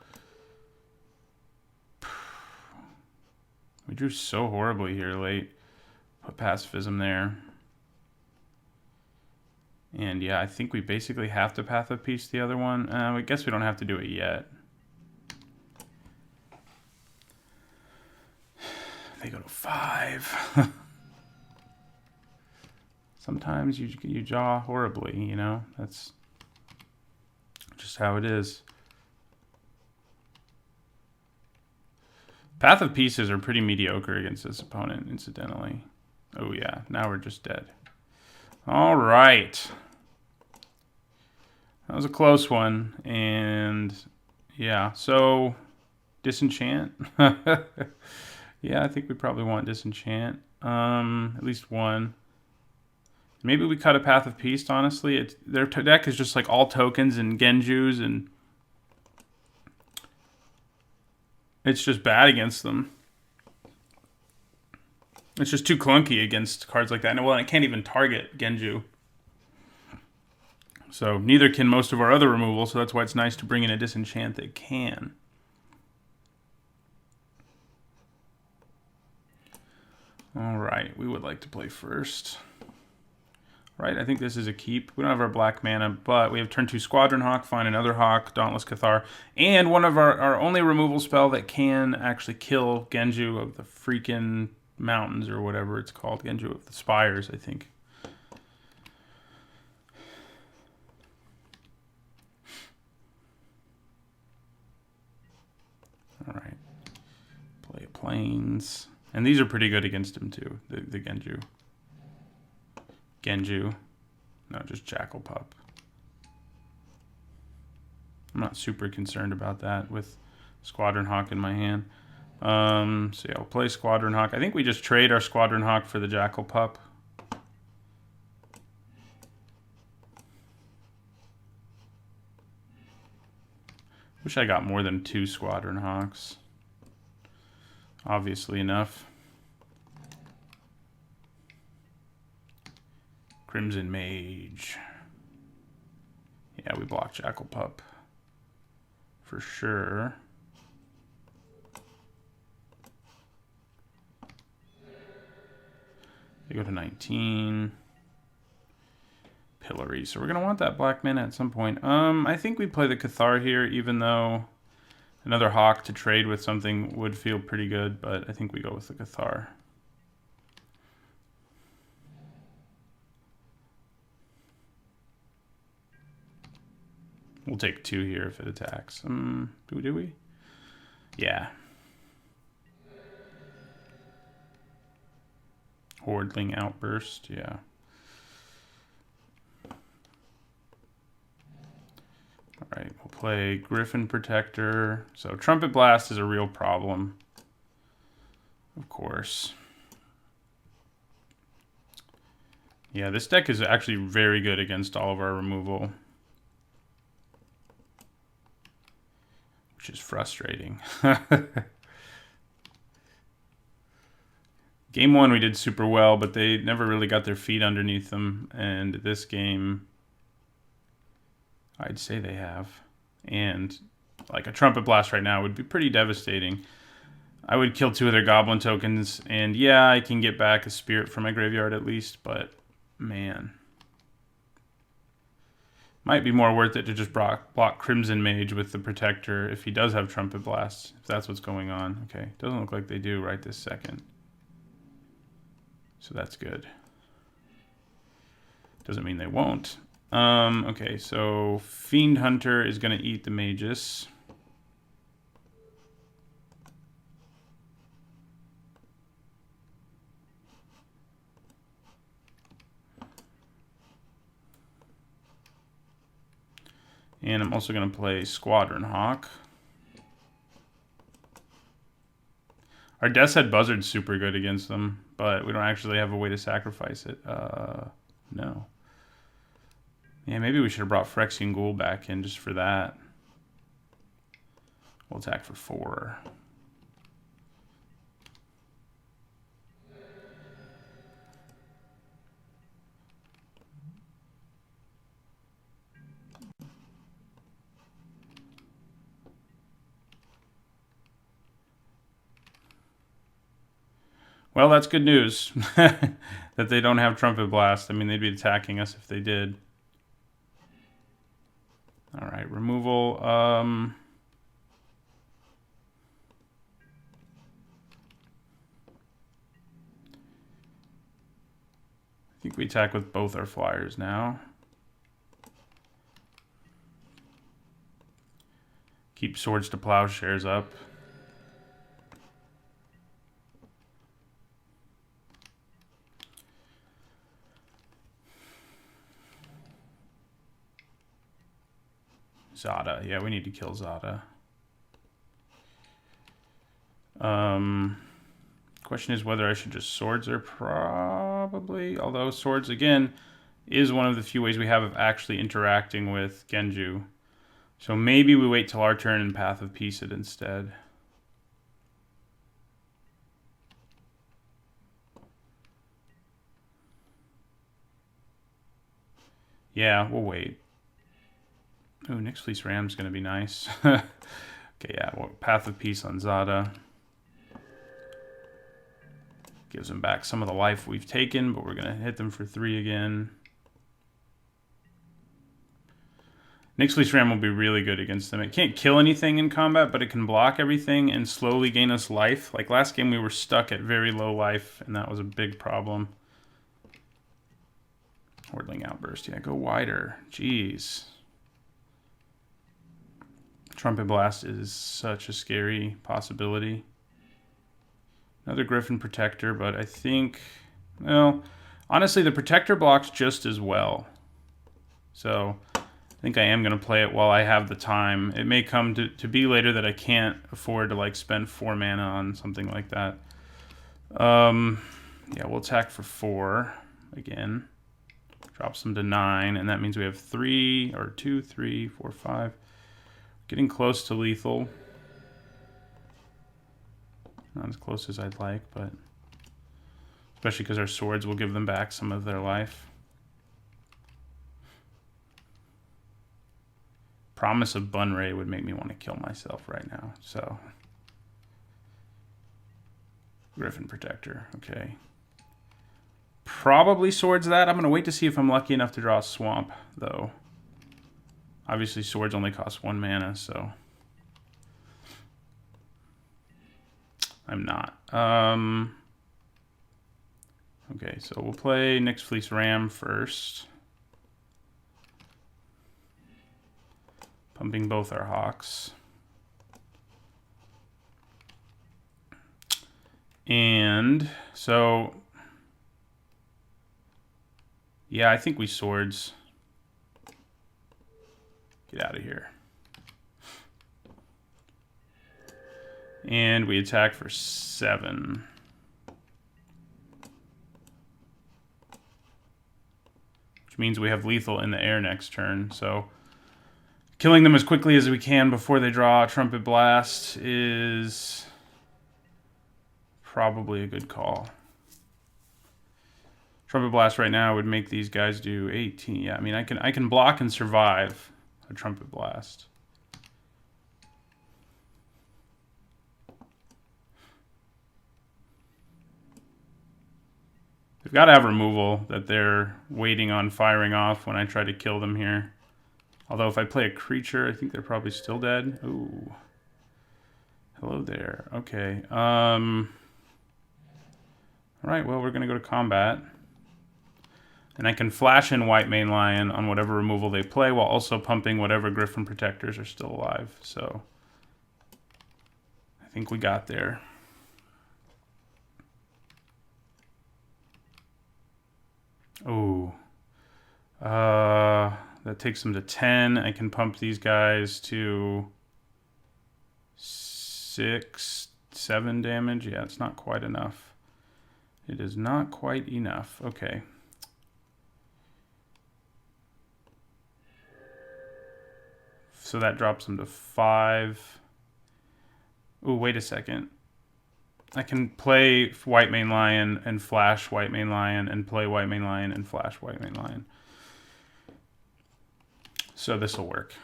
we drew so horribly here late. Put Pacifism there. And yeah, I think we basically have to Path of Peace the other one. I guess we don't have to do it yet. They go to 5. Sometimes you draw horribly, you know? That's just how it is. Path of Pieces are pretty mediocre against this opponent, incidentally. Oh yeah, now we're just dead. All right. That was a close one. And yeah, so Disenchant. Yeah, I think we probably want Disenchant. At least one. Maybe we cut a Path of Peace, honestly. Their deck is just like all tokens and Genjus, and it's just bad against them. It's just too clunky against cards like that. And well, it can't even target Genju. So neither can most of our other removals, so that's why it's nice to bring in a Disenchant that can. All right, we would like to play first. Right, I think this is a keep. We don't have our black mana, but we have turn 2 Squadron Hawk, find another Hawk, Dauntless Cathar, and one of our only removal spell that can actually kill Genju of the freaking mountains or whatever it's called. Genju of the Spires, I think. All right. Plains. And these are pretty good against him too, the Genju. Genju. No, just Jackal Pup. I'm not super concerned about that with Squadron Hawk in my hand. So yeah, we'll play Squadron Hawk. I think we just trade our Squadron Hawk for the Jackal Pup. Wish I got more than 2 Squadron Hawks. Obviously enough. Crimson Mage. Yeah, we block Jackal Pup. For sure. They go to 19. Pillory. So we're going to want that black mana at some point. I think we play the Cathar here, even though another Hawk to trade with something would feel pretty good, but I think we go with the Cathar. We'll take 2 here if it attacks. Do we? Yeah. Hordling Outburst, yeah. All right, we'll play Griffin Protector. So Trumpet Blast is a real problem, of course. Yeah, this deck is actually very good against all of our removal, which is frustrating. Game 1 we did super well, but they never really got their feet underneath them. And this game, I'd say they have. And like a Trumpet Blast right now would be pretty devastating. I would kill 2 of their Goblin tokens, and yeah, I can get back a Spirit from my graveyard at least, but man. Might be more worth it to just block Crimson Mage with the Protector if he does have Trumpet Blast, if that's what's going on. Okay, doesn't look like they do right this second. So that's good. Doesn't mean they won't. Okay, so Fiend Hunter is going to eat the Magus. And I'm also going to play Squadron Hawk. Our Death's Head Buzzard's super good against them, but we don't actually have a way to sacrifice it. No. Yeah, maybe we should have brought Phyrexian Ghoul back in just for that. We'll attack for 4. Well, that's good news that they don't have Trumpet Blast. I mean, they'd be attacking us if they did. All right, removal. I think we attack with both our flyers now. Keep Swords to Plowshares up. Zada. Yeah, we need to kill Zada. Question is whether I should just Swords or probably. Although Swords, again, is one of the few ways we have of actually interacting with Genju. So maybe we wait till our turn and Path of Peace it instead. Yeah, we'll wait. Oh, Nyx Fleece Ram's going to be nice. Okay, yeah, well, Path of Peace on Zada. Gives them back some of the life we've taken, but we're going to hit them for 3 again. Nyx Fleece Ram will be really good against them. It can't kill anything in combat, but it can block everything and slowly gain us life. Like last game, we were stuck at very low life, and that was a big problem. Hordling Outburst. Yeah, go wider. Jeez. Trumpet Blast is such a scary possibility. Another Griffin Protector, but I think, well, honestly, the Protector blocks just as well. So I think I am going to play it while I have the time. It may come to be later that I can't afford to like spend 4 mana on something like that. Yeah, we'll attack for 4 again. Drops them to 9, and that means we have 3, or 2, 3, 4, 5. Getting close to lethal. Not as close as I'd like, but especially because our swords will give them back some of their life. Promise of Bunray would make me want to kill myself right now, so. Griffin Protector, okay. Probably swords that. I'm going to wait to see if I'm lucky enough to draw a swamp, though. Obviously, swords only cost 1 mana, so. I'm not. Okay, so we'll play Nyx Fleece Ram first. Pumping both our hawks. And so, yeah, I think we swords. Get out of here. And we attack for 7. Which means we have lethal in the air next turn. So killing them as quickly as we can before they draw a Trumpet Blast is probably a good call. Trumpet Blast right now would make these guys do 18. Yeah, I mean I can block and survive a Trumpet Blast. They've got to have removal that they're waiting on firing off when I try to kill them here. Although if I play a creature, I think they're probably still dead. Ooh. Hello there. Okay. Alright, well, we're going to go to combat. And I can flash in White Mane Lion on whatever removal they play while also pumping whatever Griffin Protectors are still alive. So I think we got there. Oh, that takes them to 10. I can pump these guys to 6, 7 damage. Yeah, it's not quite enough. It is not quite enough. Okay. So that drops them to 5. Oh, wait a second. I can play White Mane Lion and flash White Mane Lion and play White Mane Lion and flash White Mane Lion. So this will work.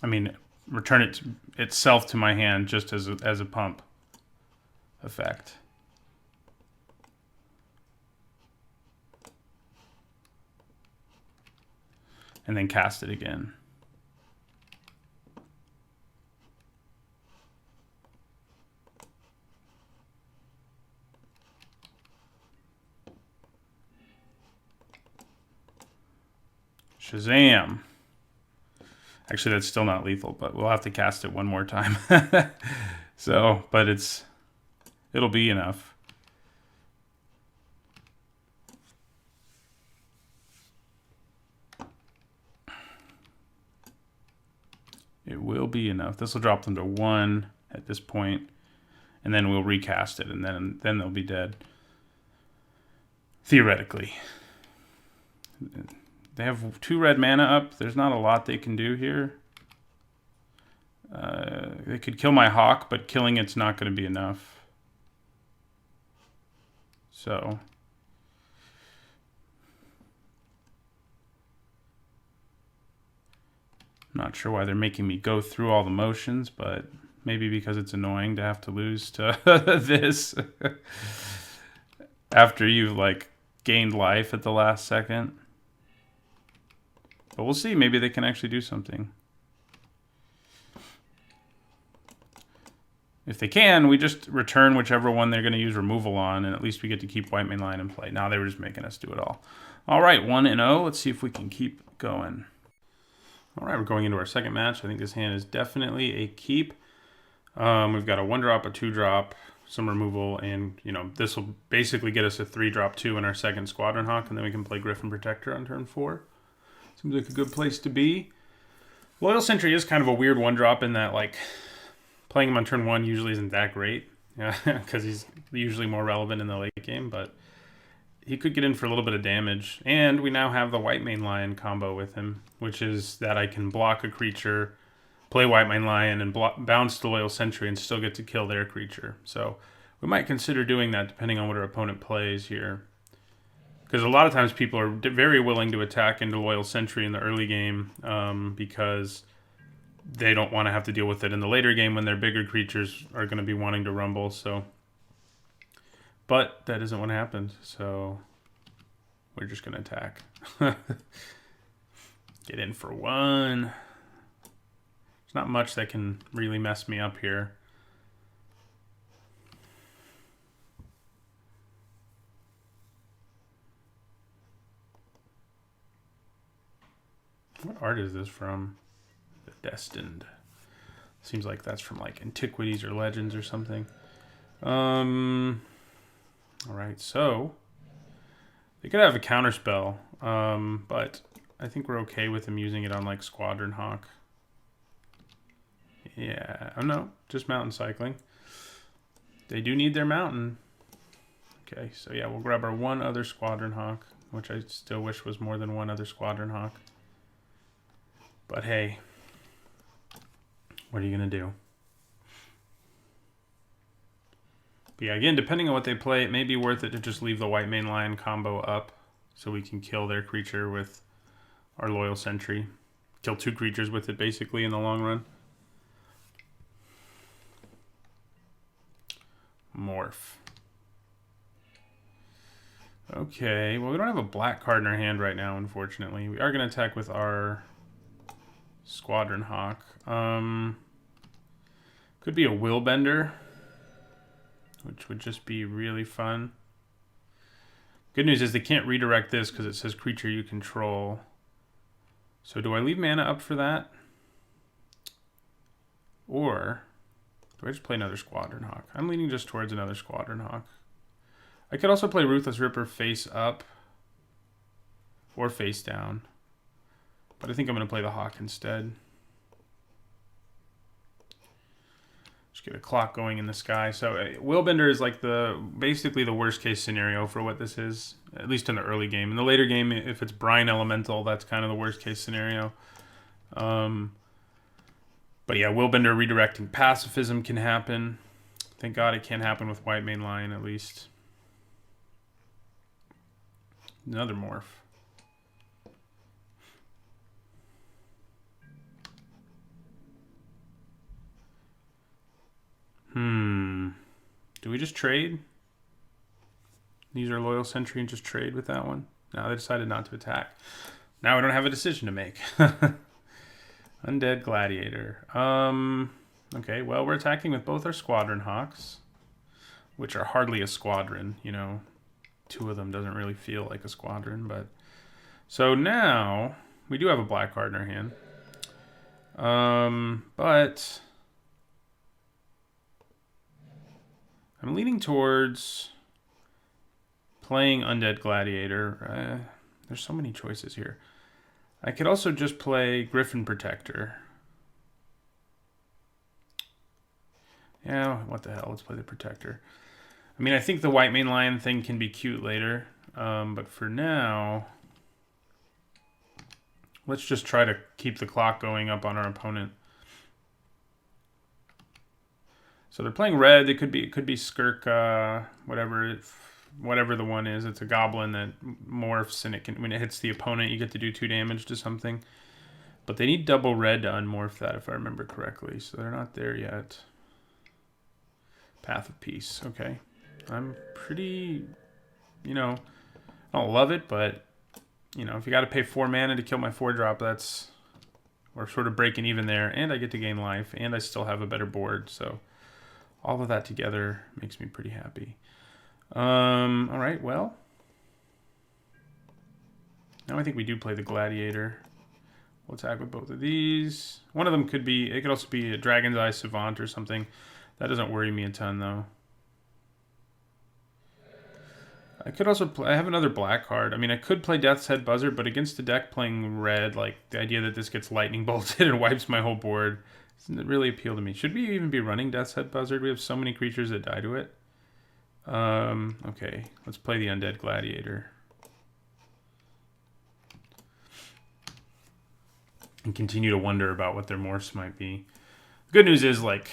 I mean, return it itself to my hand just as a pump effect. And then cast it again. Shazam. Actually, that's still not lethal, but we'll have to cast it one more time. So, but it'll be enough. It will be enough. This will drop them to 1 at this point, and then we'll recast it, and then they'll be dead. Theoretically. They have 2 red mana up. There's not a lot they can do here. They could kill my hawk, but killing it's not going to be enough. So I'm not sure why they're making me go through all the motions, but maybe because it's annoying to have to lose to this after you've like gained life at the last second. But we'll see. Maybe they can actually do something. If they can, we just return whichever one they're going to use removal on, and at least we get to keep White Mane Lion in play. Now they were just making us do it all. All right, 1-0. Let's see if we can keep going. All right, we're going into our second match. I think this hand is definitely a keep. We've got a 1-drop, a 2-drop, some removal, and, you know, this will basically get us a 3-drop 2 in our second Squadron Hawk, and then we can play Griffin Protector on turn 4. Seems like a good place to be. Loyal Sentry is kind of a weird 1-drop in that, like, playing him on turn 1 usually isn't that great, because he's usually more relevant in the late game, but he could get in for a little bit of damage. And we now have the White Mane Lion combo with him, which is that I can block a creature, play White Mane Lion, and bounce the Loyal Sentry and still get to kill their creature. So we might consider doing that depending on what our opponent plays here. Because a lot of times people are very willing to attack into Loyal Sentry in the early game because they don't want to have to deal with it in the later game when their bigger creatures are going to be wanting to rumble. So, but that isn't what happened, so we're just going to attack. Get in for 1. There's not much that can really mess me up here. What art is this from? The Destined. Seems like that's from like Antiquities or Legends or something. Alright, so they could have a counterspell, but I think we're okay with them using it on like Squadron Hawk. Yeah, oh no, just mountain cycling. They do need their mountain. Okay, so yeah, we'll grab our 1 other Squadron Hawk, which I still wish was more than 1 other Squadron Hawk. But hey, what are you going to do? But yeah, again, depending on what they play, it may be worth it to just leave the White Mane Lion combo up so we can kill their creature with our Loyal Sentry. Kill 2 creatures with it, basically, in the long run. Morph. Okay, well, we don't have a black card in our hand right now, unfortunately. We are going to attack with our Squadron Hawk. Could be a Willbender, which would just be really fun. Good news is they can't redirect this because it says creature you control. So do I leave mana up for that? Or do I just play another Squadron Hawk? I'm leaning just towards another Squadron Hawk. I could also play Ruthless Ripper face up or face down. But I think I'm going to play the Hawk instead. Just get a clock going in the sky. So Willbender is like basically the worst case scenario for what this is, at least in the early game. In the later game, if it's Brine Elemental, that's kind of the worst case scenario. But yeah, Willbender redirecting pacifism can happen. Thank God it can't happen with White Mane Lion, at least. Another morph. Do we just trade? Use our Loyal Sentry and just trade with that one? No, they decided not to attack. Now we don't have a decision to make. Undead Gladiator. Okay, well, we're attacking with both our Squadron Hawks, which are hardly a squadron, you know. 2 of them doesn't really feel like a squadron, but... So now, we do have a black card in our hand. But... I'm leaning towards playing Undead Gladiator. There's so many choices here. I could also just play Griffin Protector. Yeah, what the hell? Let's play the Protector. I mean, I think the White Mane Lion thing can be cute later. But for now, let's just try to keep the clock going up on our opponent. So they're playing red. It could be Skirk, whatever the one is. It's a goblin that morphs, and when it hits the opponent, you get to do 2 damage to something. But they need double red to unmorph that, if I remember correctly. So they're not there yet. Path of Peace. Okay, I'm pretty, I don't love it, but if you got to pay 4 mana to kill my 4-drop, we're sort of breaking even there, and I get to gain life, and I still have a better board. So all of that together makes me pretty happy. All right, well, now I think we do play the Gladiator. We'll attack with both of these. One of them could be, it could also be a Dragon's Eye Savant or something. That doesn't worry me a ton though. I could also play, I have another black card. I mean, I could play Death's Head Buzzard, but against the deck playing red, like the idea that this gets lightning bolted and wipes my whole board doesn't really appeal to me. Should we even be running Death's Head Buzzard? We have so many creatures that die to it. Okay, let's play the Undead Gladiator. And continue to wonder about what their morphs might be. The good news is, like,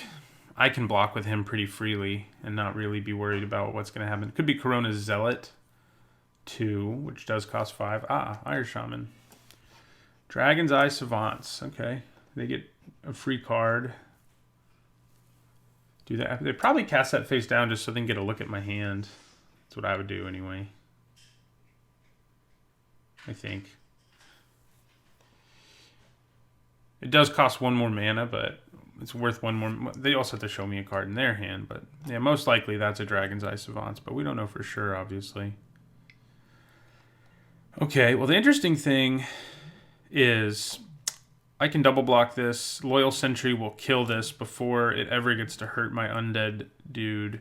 I can block with him pretty freely and not really be worried about what's going to happen. It could be Corona's Zealot 2, which does cost 5. Ah, Ire Shaman. Dragon's Eye Savants. Okay, they get a free card. Do that. They probably cast that face down just so they can get a look at my hand. That's what I would do anyway. I think. It does cost 1 more mana, but it's worth 1 more. They also have to show me a card in their hand, but yeah, most likely that's a Dragon's Eye Savants, but we don't know for sure, obviously. Okay, well, the interesting thing is I can double block this. Loyal Sentry will kill this before it ever gets to hurt my undead dude.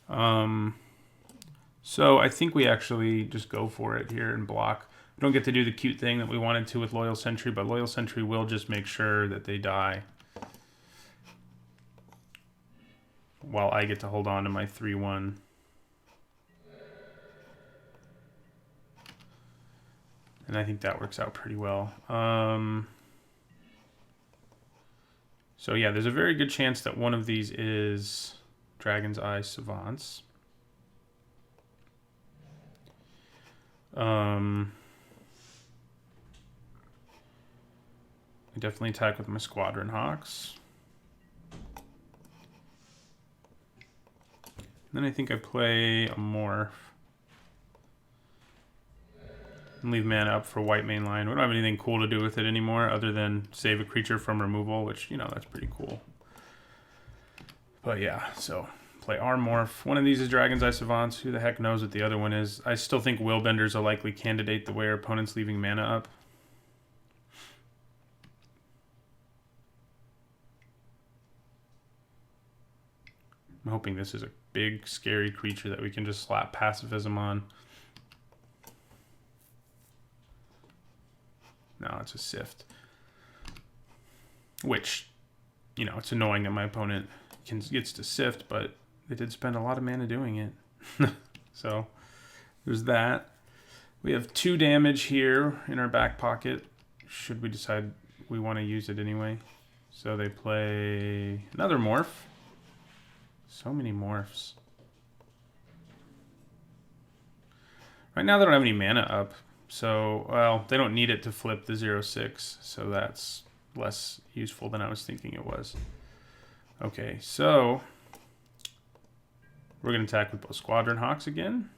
So I think we actually just go for it here and block. We don't get to do the cute thing that we wanted to with Loyal Sentry, but Loyal Sentry will just make sure that they die. While I get to hold on to my 3/1. And I think that works out pretty well. So yeah, there's a very good chance that one of these is Dragon's Eye Savants. I definitely attack with my Squadron Hawks. And then I think I play a Morph. And leave mana up for white main line. We don't have anything cool to do with it anymore other than save a creature from removal, which, you know, that's pretty cool. But yeah, so play our Morph. One of these is Dragon's Eye Savants. Who the heck knows what the other one is? I still think Willbender's a likely candidate the way our opponent's leaving mana up. I'm hoping this is a big, scary creature that we can just slap pacifism on. No, it's a Sift. Which, you know, it's annoying that my opponent gets to Sift, but they did spend a lot of mana doing it. So, there's that. We have 2 damage here in our back pocket, should we decide we want to use it anyway. So they play another Morph. So many Morphs. Right now they don't have any mana up. So, well, they don't need it to flip the 0/6. So that's less useful than I was thinking it was. Okay, so we're going to attack with both Squadron Hawks again.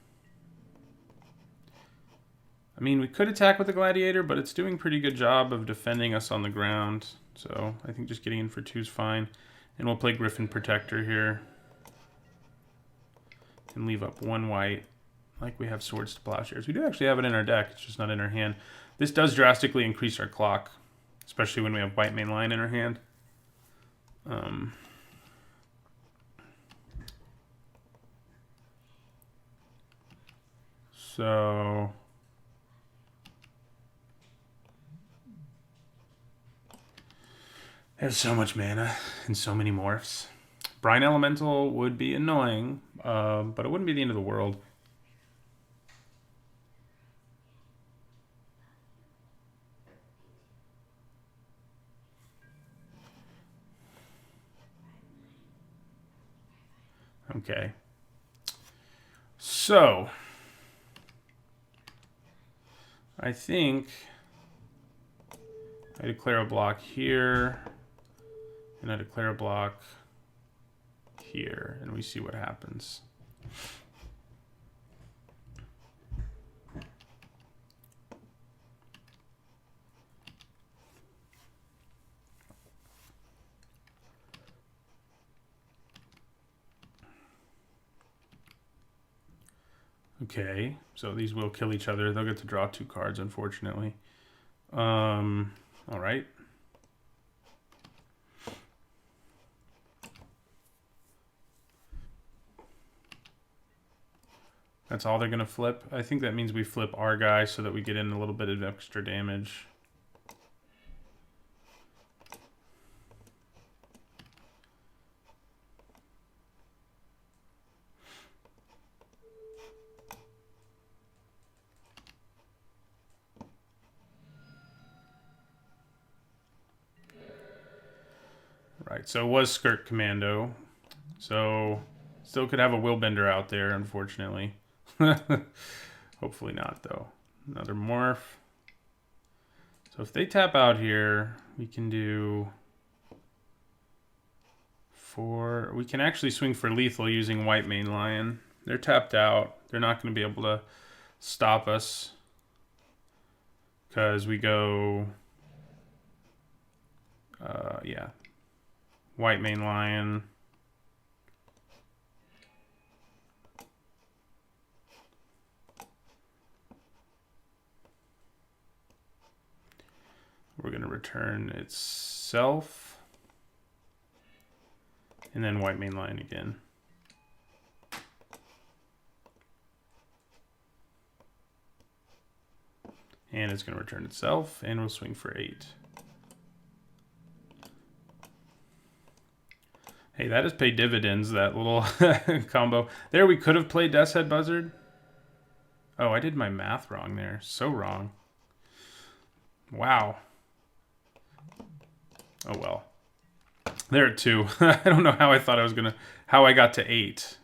I mean, we could attack with the Gladiator, but it's doing a pretty good job of defending us on the ground. So I think just getting in for 2 is fine. And we'll play Griffin Protector here. And leave up 1 white, like we have Swords to Plowshares. We do actually have it in our deck, it's just not in our hand. This does drastically increase our clock, especially when we have white main line in our hand. So there's so much mana and so many morphs. Brine Elemental would be annoying, but it wouldn't be the end of the world. Okay. So I think I declare a block here, and I declare a block here, and we see what happens. Okay, so these will kill each other. They'll get to draw 2 cards, unfortunately. All right. That's all they're going to flip. I think that means we flip our guy so that we get in a little bit of extra damage. Right, so it was Skirt Commando. So still could have a Willbender out there, unfortunately. Hopefully not, though. Another Morph. So if they tap out here, we can do 4. We can actually swing for lethal using White Mane Lion. They're tapped out. They're not going to be able to stop us. Because we go... yeah. White Mane Lion. We're going to return itself. And then White Mane Lion again. And it's going to return itself. And we'll swing for 8. Hey, that has paid dividends, that little combo. There, we could have played Death's Head Buzzard. Oh, I did my math wrong there. So wrong. Wow. Oh, well. There at 2. I don't know how I thought I was going to... How I got to 8.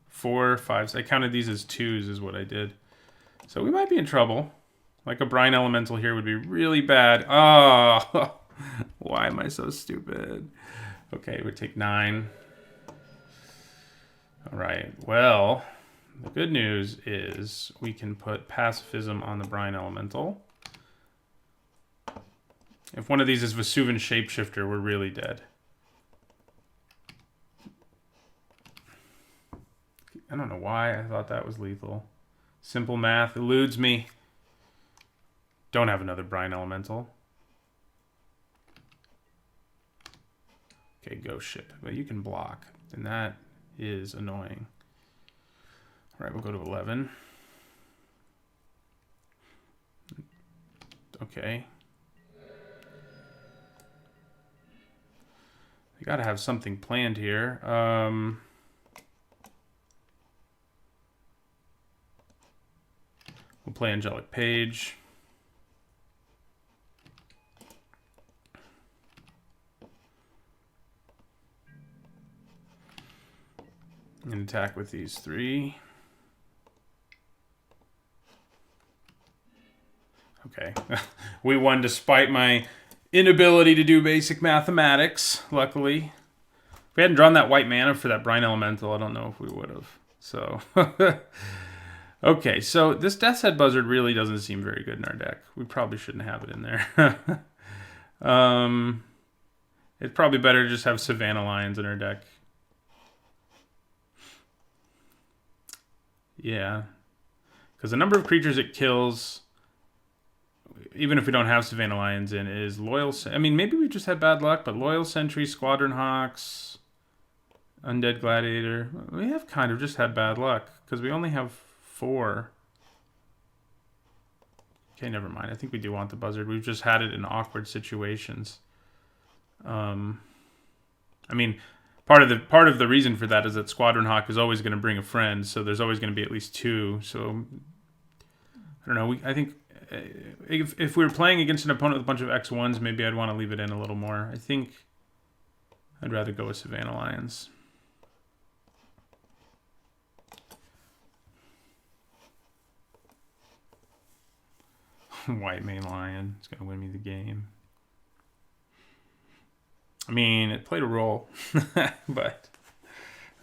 4, 5... I counted these as 2s is what I did. So we might be in trouble. Like a Brine Elemental here would be really bad. Oh, why am I so stupid? Okay, we take 9. All right, well, the good news is we can put Pacifism on the Brine Elemental. If one of these is Vesuvan Shapeshifter, we're really dead. I don't know why I thought that was lethal. Simple math eludes me. Don't have another Brine Elemental. Okay, Ghost Ship. But you can block. And that is annoying. All right, we'll go to 11. Okay. We got to have something planned here. We'll play Angelic Page. And attack with these 3. Okay. We won despite my inability to do basic mathematics, luckily. If we hadn't drawn that white mana for that Brine Elemental, I don't know if we would have. So, okay, so this Death's Head Buzzard really doesn't seem very good in our deck. We probably shouldn't have it in there. It's probably better to just have Savannah Lions in our deck. Yeah, because the number of creatures it kills, even if we don't have Savannah Lions in, is Loyal... I mean, maybe we just had bad luck, but Loyal Sentry, Squadron Hawks, Undead Gladiator... We have kind of just had bad luck, because we only have 4. Okay, never mind. I think we do want the Buzzard. We've just had it in awkward situations. I mean... Part of the reason for that is that Squadron Hawk is always going to bring a friend, so there's always going to be at least 2. So I don't know. I think if we were playing against an opponent with a bunch of X1s, maybe I'd want to leave it in a little more. I think I'd rather go with Savannah Lions. White Mane Lion is going to win me the game. I mean, it played a role, but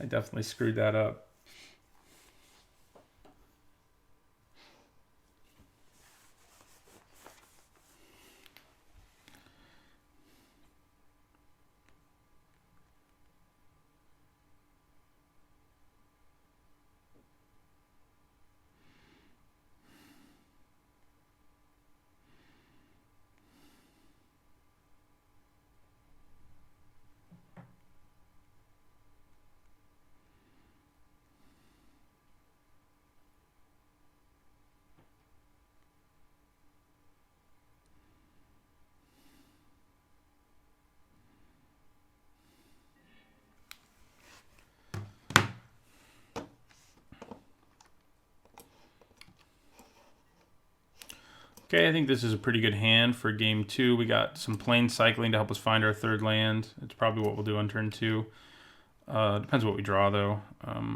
I definitely screwed that up. Okay, I think this is a pretty good hand for game 2. We got some plane cycling to help us find our third land. It's probably what we'll do on turn 2. Depends what we draw, though.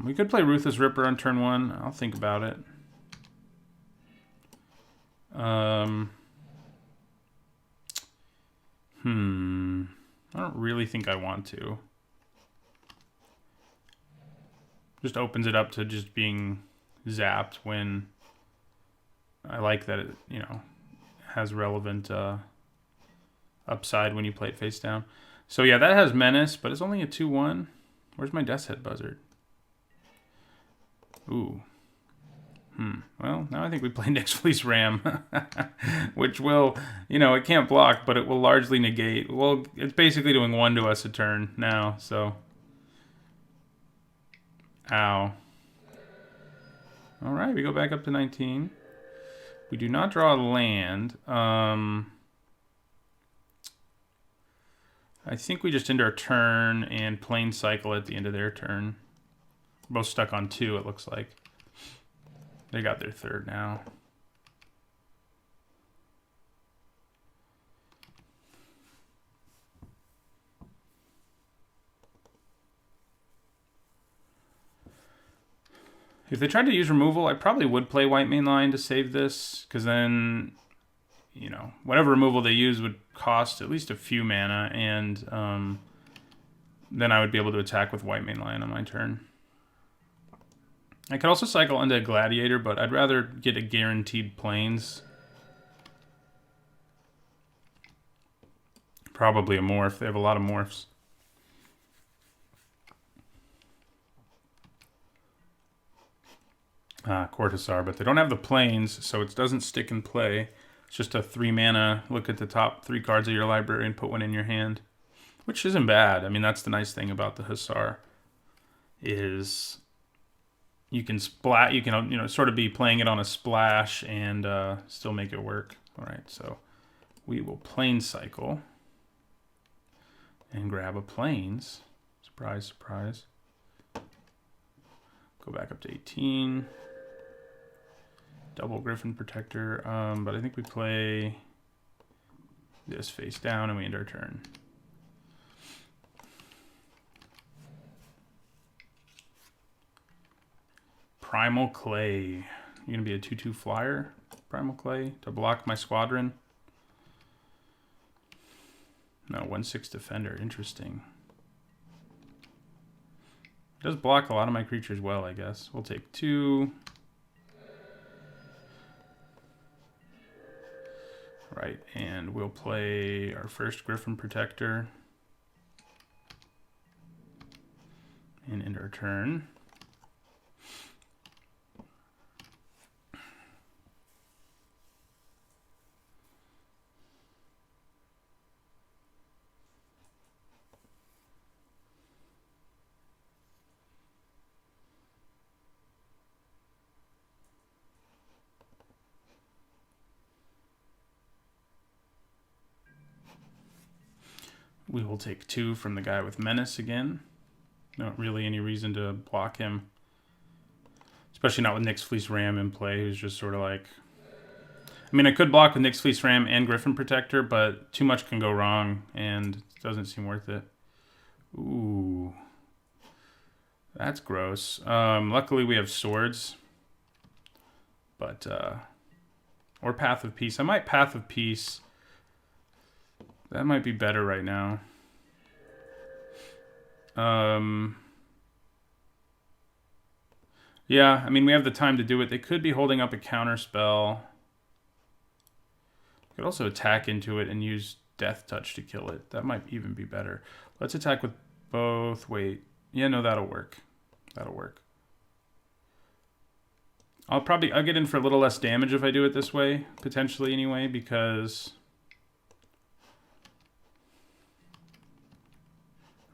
We could play Ruthless Ripper on turn 1. I'll think about it. I don't really think I want to. Just opens it up to just being zapped when I like that it, you know, has relevant upside when you play it face down. So yeah, that has Menace, but it's only a 2/1. Where's my Death's Head Buzzard? Ooh. Well, now I think we play Nyx Fleece Ram, which will, you know, it can't block, but it will largely negate. Well, it's basically doing 1 to us a turn now, so. Ow. All right, we go back up to 19. We do not draw a land. I think we just end our turn and plane cycle at the end of their turn. We're both stuck on 2, it looks like. They got their third now. If they tried to use removal, I probably would play White Main Line to save this, because then, you know, whatever removal they use would cost at least a few mana, and then I would be able to attack with White Main Line on my turn. I could also cycle into a Gladiator, but I'd rather get a guaranteed planes. Probably a morph. They have a lot of morphs. Cortazar, but they don't have the planes, so it doesn't stick in play. It's just a 3 mana, look at the top 3 cards of your library and put one in your hand, which isn't bad. I mean, that's the nice thing about the Hussar, is you can splat, you can, you know, sort of be playing it on a splash and still make it work. All right, so we will plane cycle and grab a planes. Surprise, surprise. Go back up to 18. Double Griffin Protector, but I think we play this face down and we end our turn. Primal Clay. You're going to be a 2/2 flyer, Primal Clay, to block my squadron. No, 1/6 defender. Interesting. It does block a lot of my creatures well, I guess. We'll take 2. Right, and we'll play our first Griffin Protector and end our turn. We will take 2 from the guy with Menace again. Not really any reason to block him. Especially not with Nyx Fleece Ram in play, who's just sort of like... I mean, I could block with Nyx Fleece Ram and Griffin Protector, but too much can go wrong, and it doesn't seem worth it. Ooh. That's gross. Luckily, we have swords. But, or Path of Peace. I might Path of Peace... That might be better right now. Yeah, I mean, we have the time to do it. They could be holding up a counter spell. Could also attack into it and use Death Touch to kill it. That might even be better. Let's attack with both. Wait. Yeah, no, that'll work. That'll work. I'll get in for a little less damage if I do it this way, potentially anyway, because...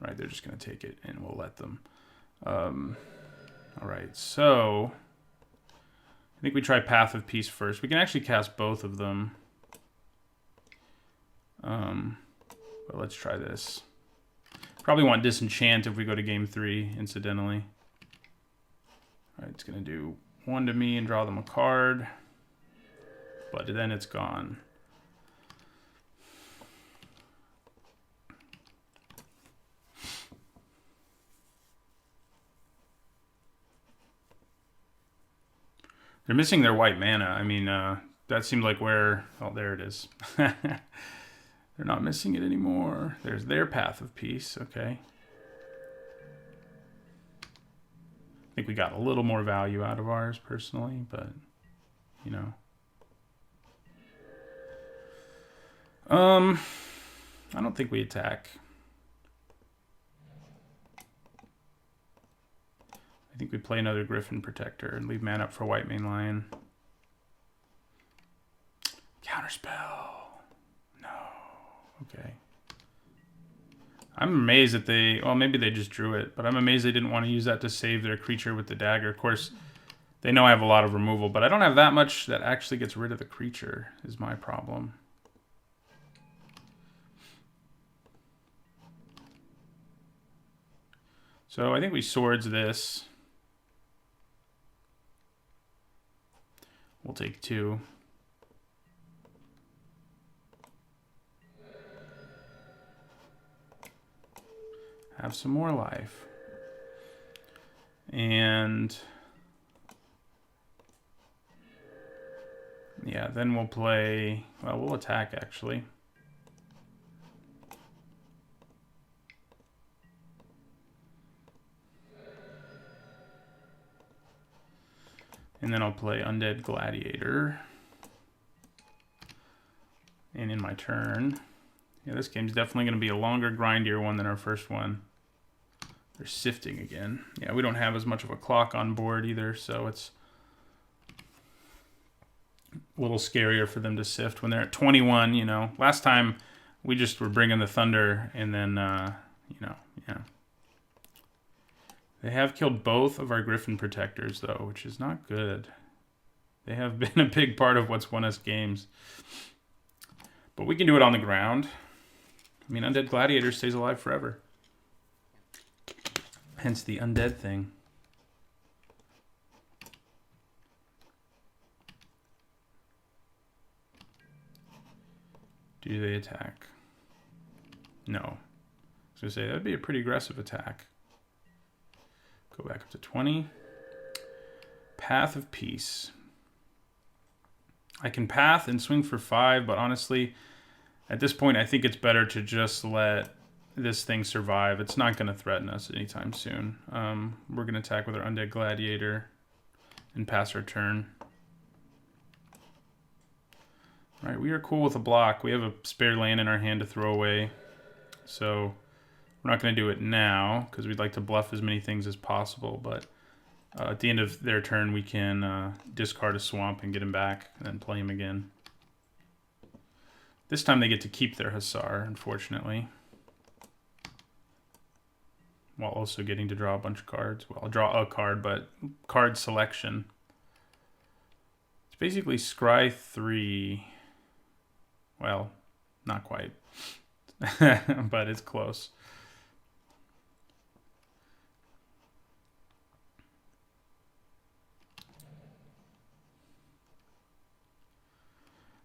Right, they're just going to take it, and we'll let them. All right, so I think we try Path of Peace first. We can actually cast both of them. But let's try this. Probably want Disenchant if we go to game 3, incidentally. All right, it's going to do 1 to me and draw them a card. but then it's gone. They're missing their white mana. I mean, that seemed like where... Oh, there it is. They're not missing it anymore. There's their Path of Peace. Okay. I think we got a little more value out of ours, personally, but, you know. I don't think we attack. I think we play another Griffin Protector and leave mana up for White Mane Lion. Counterspell. No. Okay. I'm amazed that they... Well, maybe they just drew it, but I'm amazed they didn't want to use that to save their creature with the dagger. Of course, they know I have a lot of removal, but I don't have that much that actually gets rid of the creature, is my problem. So I think we swords this. We'll take 2. Have some more life. And yeah, then we'll play, well, we'll attack actually. And then I'll play Undead Gladiator. And in my turn, yeah, this game's definitely going to be a longer, grindier one than our first one. They're sifting again. Yeah, we don't have as much of a clock on board either, so it's a little scarier for them to sift when they're at 21, you know. Last time, we just were bringing the thunder, and then, you know, yeah. They have killed both of our Griffin Protectors, though, which is not good. They have been a big part of what's won us games. But we can do it on the ground. I mean, Undead Gladiator stays alive forever. Hence the undead thing. Do they attack? No. I was going to say, that would be a pretty aggressive attack. Go back up to 20. Path of Peace. I can path and swing for 5, but honestly, at this point, I think it's better to just let this thing survive. It's not going to threaten us anytime soon. We're going to attack with our Undead Gladiator and pass our turn. All right, we are cool with a block. We have a spare land in our hand to throw away. So we're not going to do it now because we'd like to bluff as many things as possible. But at the end of their turn, we can discard a swamp and get him back and then play him again. This time they get to keep their Hussar, unfortunately. While also getting to draw a bunch of cards. Well, I'll draw a card, but card selection. It's basically Scry 3. Well, not quite. But it's close.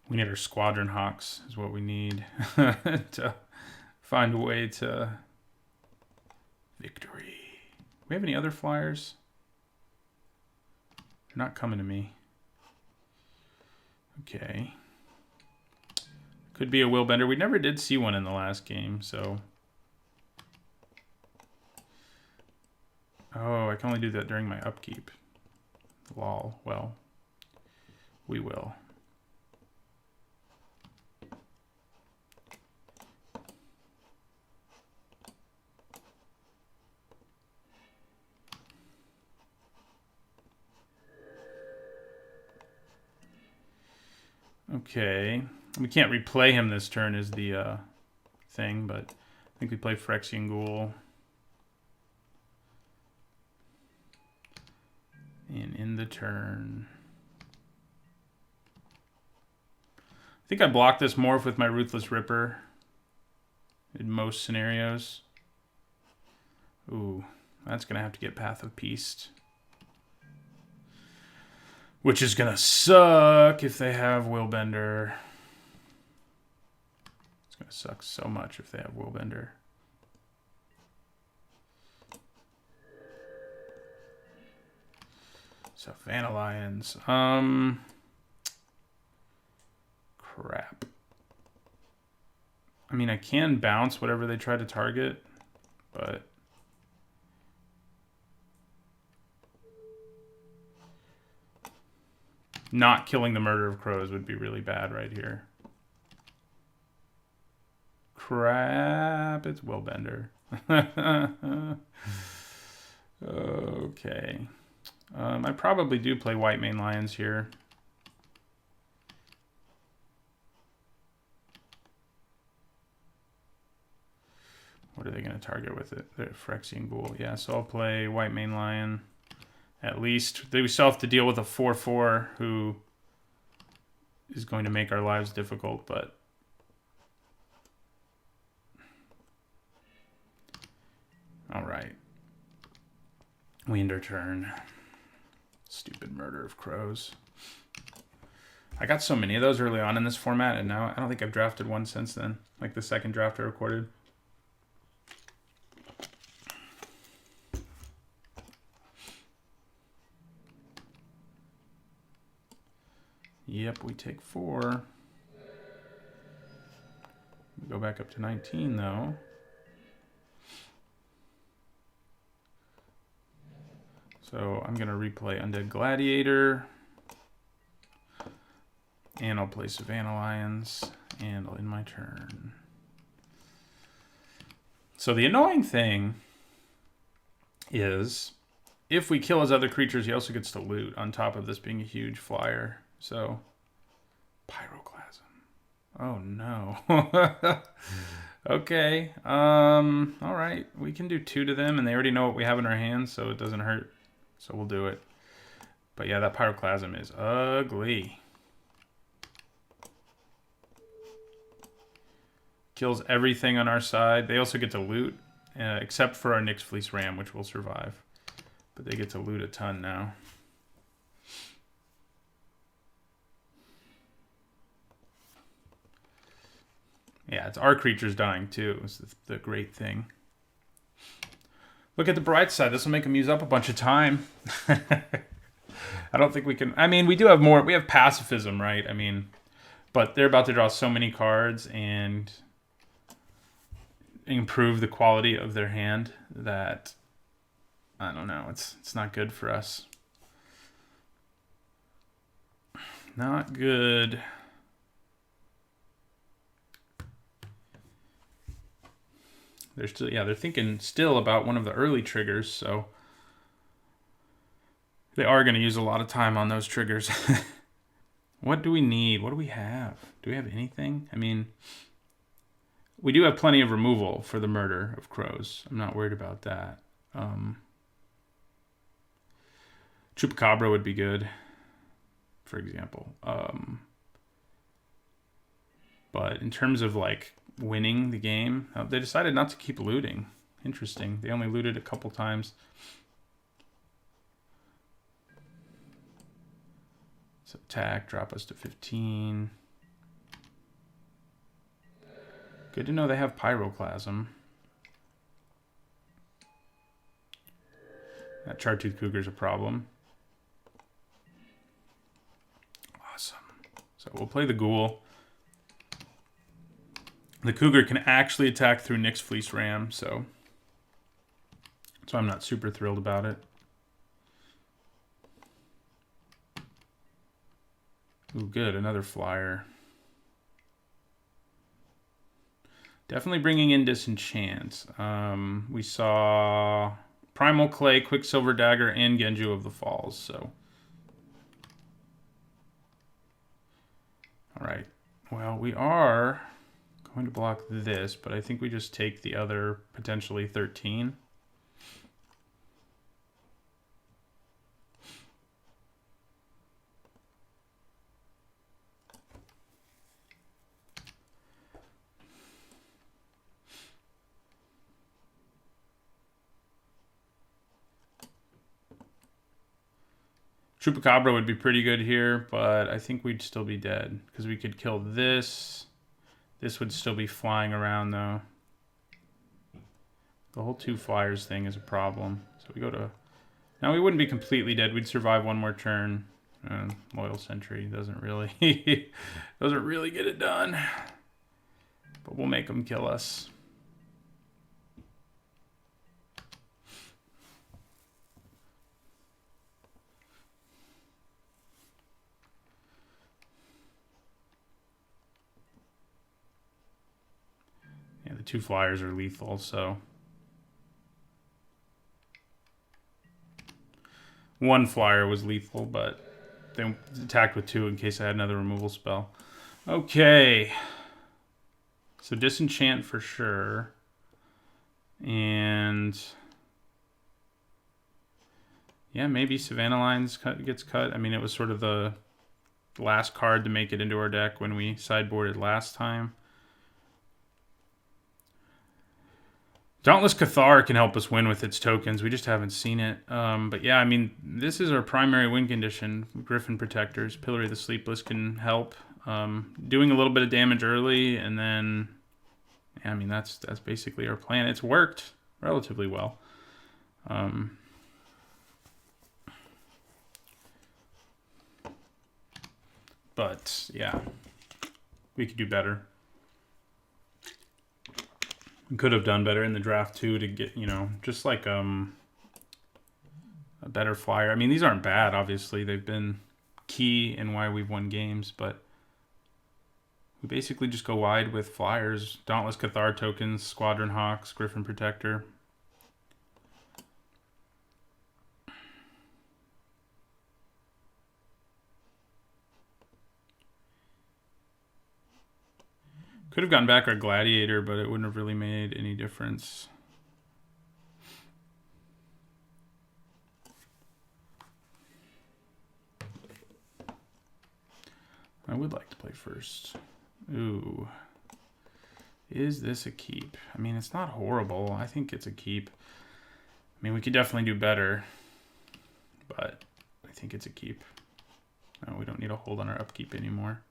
We need our Squadron Hawks is what we need to find a way to victory. We have any other flyers? They're not coming to me. Okay. Could be a Willbender. We never did see one in the last game, so. Oh, I can only do that during my upkeep. Lol. Well, we will. Okay, we can't replay him this turn is the thing, but I think we play Phyrexian Ghoul. And in the turn... I think I block this morph with my Ruthless Ripper in most scenarios. Ooh, that's going to have to get Path of Peace. Which is going to suck if they have Willbender. It's going to suck so much if they have Willbender. So, Vandalions. Crap. I mean, I can bounce whatever they try to target, but... Not killing the Murder of Crows would be really bad right here. Crap, it's Willbender. Okay. I probably do play White Mane Lions here. What are they going to target with it? The Phyrexian Ghoul. Yeah, so I'll play White Mane Lion. At least. We still have to deal with a 4/4 who is going to make our lives difficult, but... Alright. We end our turn. Stupid Murder of Crows. I got so many of those early on in this format, and now I don't think I've drafted one since then. Like the second draft I recorded. Yep, we take 4. We go back up to 19, though. So I'm going to replay Undead Gladiator. And I'll play Savannah Lions. And I'll end my turn. So the annoying thing is, if we kill his other creatures, he also gets to loot, on top of this being a huge flyer. So, Pyroclasm. Oh, no. Okay. All right. We can do 2 to them, and they already know what we have in our hands, so it doesn't hurt. So we'll do it. But yeah, that Pyroclasm is ugly. Kills everything on our side. They also get to loot, except for our Nyx Fleece Ram, which will survive. But they get to loot a ton now. Yeah, it's our creatures dying too. It's the great thing. Look at the bright side. This will make them use up a bunch of time. I don't think we can... I mean, we do have more... We have pacifism, right? I mean, but they're about to draw so many cards and improve the quality of their hand that... I don't know. It's not good for us. Not good. They're still, yeah, they're thinking still about one of the early triggers, so they are going to use a lot of time on those triggers. What do we need? What do we have? Do we have anything? I mean, we do have plenty of removal for the Murder of Crows. I'm not worried about that. Chupacabra would be good, for example. But in terms of like winning the game, they decided not to keep looting. Interesting. They only looted a couple times. So attack, drop us to 15. Good to know they have Pyroclasm. That Chartooth Cougar's a problem. Awesome. So we'll play the Ghoul. The Cougar can actually attack through Nyx Fleece Ram, so I'm not super thrilled about it. Ooh, good, another flyer. Definitely bringing in Disenchant. We saw Primal Clay, Quicksilver Dagger, and Genju of the Falls, so. All right, well, we are going to block this, but I think we just take the other potentially 13. Chupacabra would be pretty good here, but I think we'd still be dead because we could kill this. This would still be flying around though. The whole 2 flyers thing is a problem. So we go to... Now we wouldn't be completely dead. We'd survive one more turn. Loyal Sentry doesn't really get it done. But we'll make them kill us. Yeah, the 2 flyers are lethal, so... 1 flyer was lethal, but they attacked with 2 in case I had another removal spell. Okay. So disenchant for sure. And... yeah, maybe Savannah Lines gets cut. I mean, it was sort of the last card to make it into our deck when we sideboarded last time. Dauntless Cathar can help us win with its tokens. We just haven't seen it. But yeah, I mean, this is our primary win condition. Griffin Protectors, Pillory the Sleepless can help. Doing a little bit of damage early, and then... yeah, I mean, that's basically our plan. It's worked relatively well. But, yeah. We could do better. Could have done better in the draft too to get, you know, just like a better flyer. I mean, these aren't bad, obviously. They've been key in why we've won games, but we basically just go wide with flyers. Dauntless Cathar tokens, Squadron Hawks, Griffin Protector. Could have gotten back our Gladiator, but it wouldn't have really made any difference. I would like to play first. Ooh. Is this a keep? I mean, it's not horrible. I think it's a keep. I mean, we could definitely do better, but I think it's a keep. No, we don't need a hold on our upkeep anymore.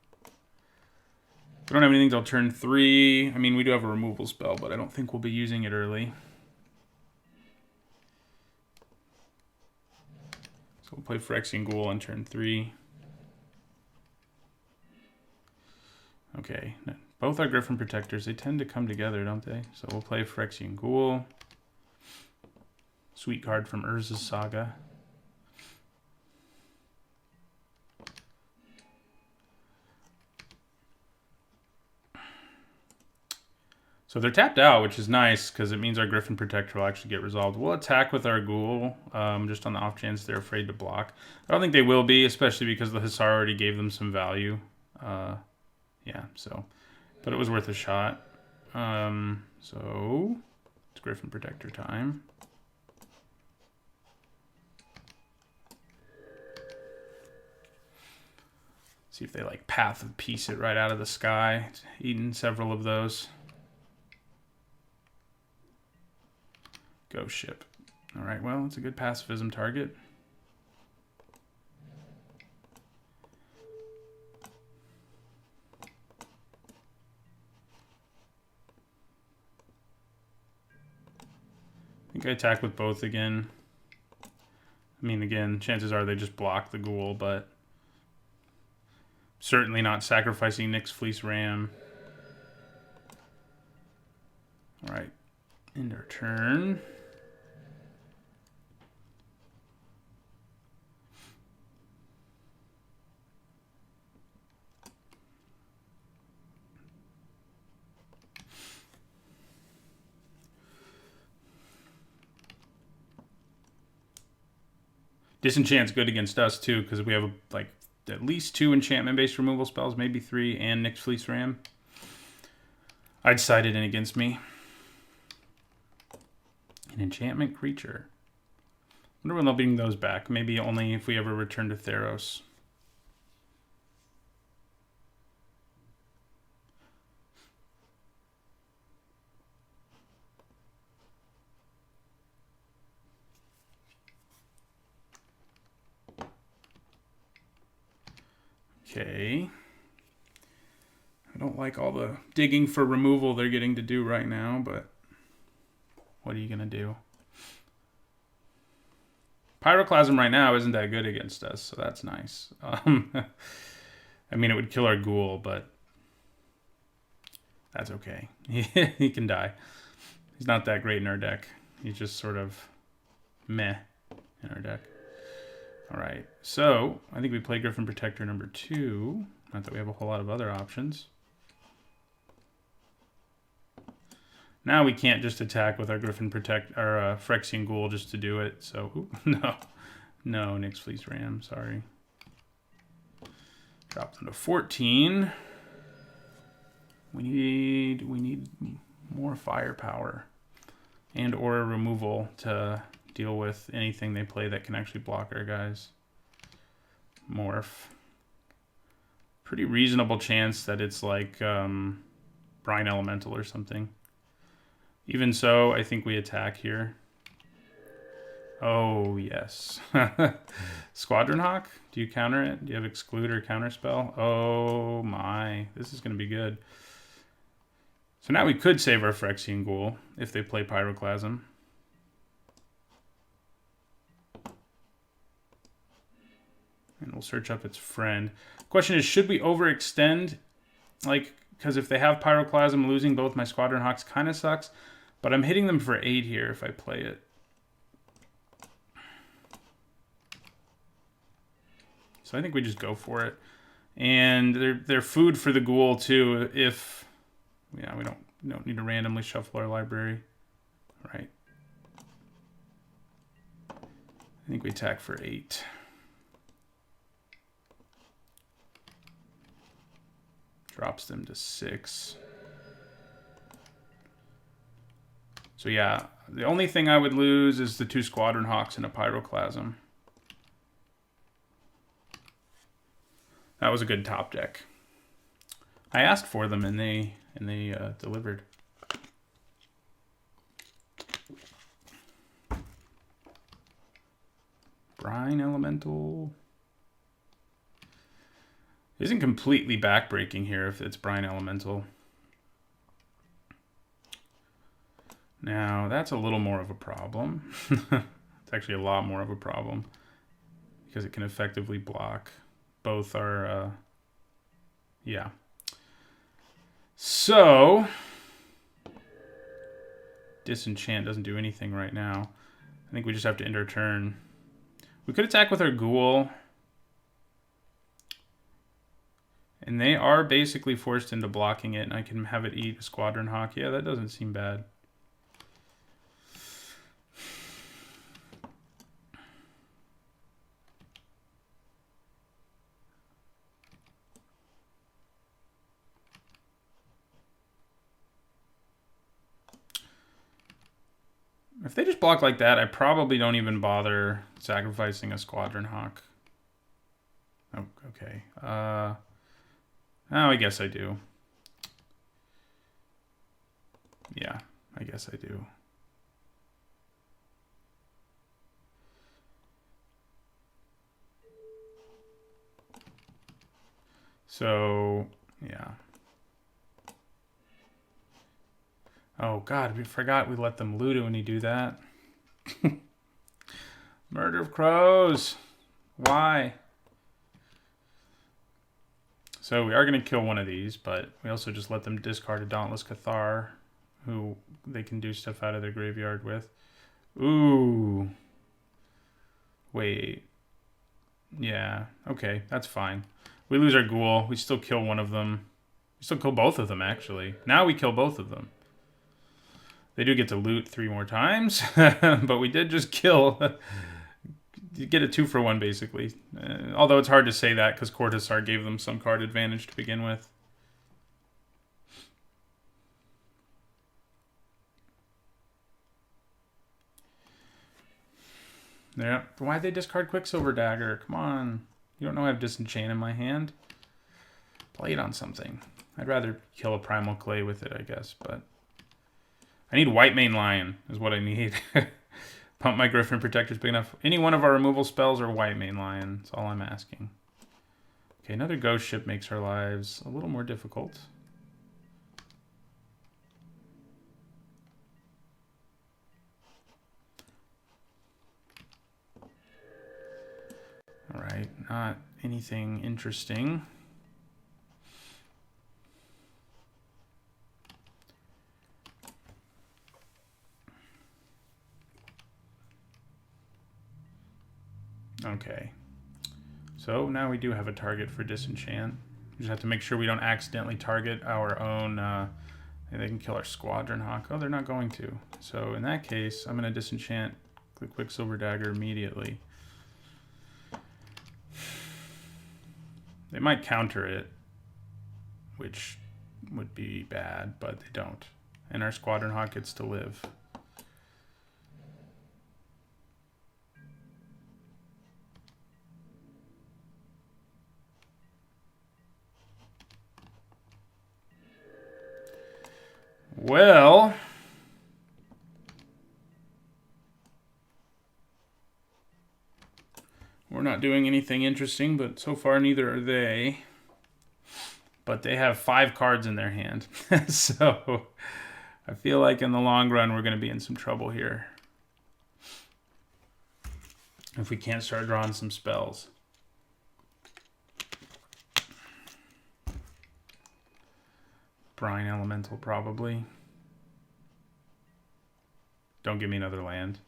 We don't have anything till turn 3. I mean, we do have a removal spell, but I don't think we'll be using it early. So we'll play Phyrexian Ghoul on turn 3. Okay, both our Griffin Protectors, they tend to come together, don't they? So we'll play Phyrexian Ghoul. Sweet card from Urza's Saga. So they're tapped out, which is nice because it means our Griffin Protector will actually get resolved. We'll attack with our Ghoul, just on the off chance they're afraid to block. I don't think they will be, especially because the Hussar already gave them some value. Yeah, so... but it was worth a shot. So... it's Griffin Protector time. See if they, like, Path of Peace it right out of the sky. It's eaten several of those. Ghost Ship. All right, well, it's a good pacifism target. I think I attack with both again. I mean, again, chances are they just block the Ghoul, but certainly not sacrificing Nyx Fleece Ram. All right, end our turn. Disenchant's good against us too, because we have like at least 2 enchantment-based removal spells, maybe 3, and Nyx Fleece Ram. I'd side it in against me. An enchantment creature. Wonder when they'll bring those back. Maybe only if we ever return to Theros. Okay. I don't like all the digging for removal they're getting to do right now, but what are you going to do? Pyroclasm right now isn't that good against us, so that's nice. I mean, it would kill our ghoul, but that's okay. He can die. He's not that great in our deck. He's just sort of meh in our deck. All right, so I think we play Griffin Protector number 2. Not that we have a whole lot of other options. Now we can't just attack with our Griffin Protect, our Phyrexian Ghoul just to do it. So no, Nyx Fleece Ram. Sorry. Drop them to 14. We need more firepower and or removal to deal with anything they play that can actually block our guys. Morph. Pretty reasonable chance that it's like Brine Elemental or something. Even so, I think we attack here. Oh, yes. Squadron Hawk? Do you counter it? Do you have Exclude or Counterspell? Oh my, this is going to be good. So now we could save our Phyrexian Ghoul if they play Pyroclasm. And we'll search up its friend. Question is, should we overextend? Like, because if they have Pyroclasm, losing both my Squadron Hawks kind of sucks. But I'm hitting them for 8 here if I play it. So I think we just go for it. And they're food for the ghoul too if... Yeah, we don't need to randomly shuffle our library. All right. I think we attack for 8. Drops them to 6. So yeah, the only thing I would lose is the 2 Squadron Hawks and a Pyroclasm. That was a good top deck. I asked for them and they delivered. Brine Elemental isn't completely backbreaking here if it's Brine Elemental. Now, that's a little more of a problem. It's actually a lot more of a problem because it can effectively block both our, yeah. So, Disenchant doesn't do anything right now. I think we just have to end our turn. We could attack with our Ghoul. And they are basically forced into blocking it, and I can have it eat a Squadron Hawk. Yeah, that doesn't seem bad. If they just block like that, I probably don't even bother sacrificing a Squadron Hawk. Oh, okay. Oh, I guess I do. Yeah, I guess I do. So, yeah. Oh god, we forgot we let them loot it when you do that. Murder of Crows. Why? So we are going to kill one of these, but we also just let them discard a Dauntless Cathar, who they can do stuff out of their graveyard with. Ooh. Wait. Yeah, okay, that's fine. We lose our ghoul. We still kill one of them. We still kill both of them, actually. Now we kill both of them. They do get to loot 3 more times, but we did just kill. You get a 2-for-1, basically. Although it's hard to say that, because Cortazar gave them some card advantage to begin with. Yeah. Why'd they discard Quicksilver Dagger? Come on. You don't know I have Disenchant in my hand? Play it on something. I'd rather kill a Primal Clay with it, I guess, but... I need Whitemane Lion, is what I need. Pump my Griffin Protector's big enough. Any one of our removal spells or Whitemane Lion. That's all I'm asking. Okay, another ghost ship makes our lives a little more difficult. All right, not anything interesting. Okay. So now we do have a target for disenchant. We just have to make sure we don't accidentally target our own... they can kill our Squadron Hawk. Oh, they're not going to. So in that case, I'm going to disenchant the Quicksilver Dagger immediately. They might counter it, which would be bad, but they don't. And our Squadron Hawk gets to live. Well, we're not doing anything interesting, but so far neither are they. But they have 5 cards in their hand. So I feel like in the long run we're going to be in some trouble here. If we can't start drawing some spells. Brine Elemental, probably. Don't give me another land.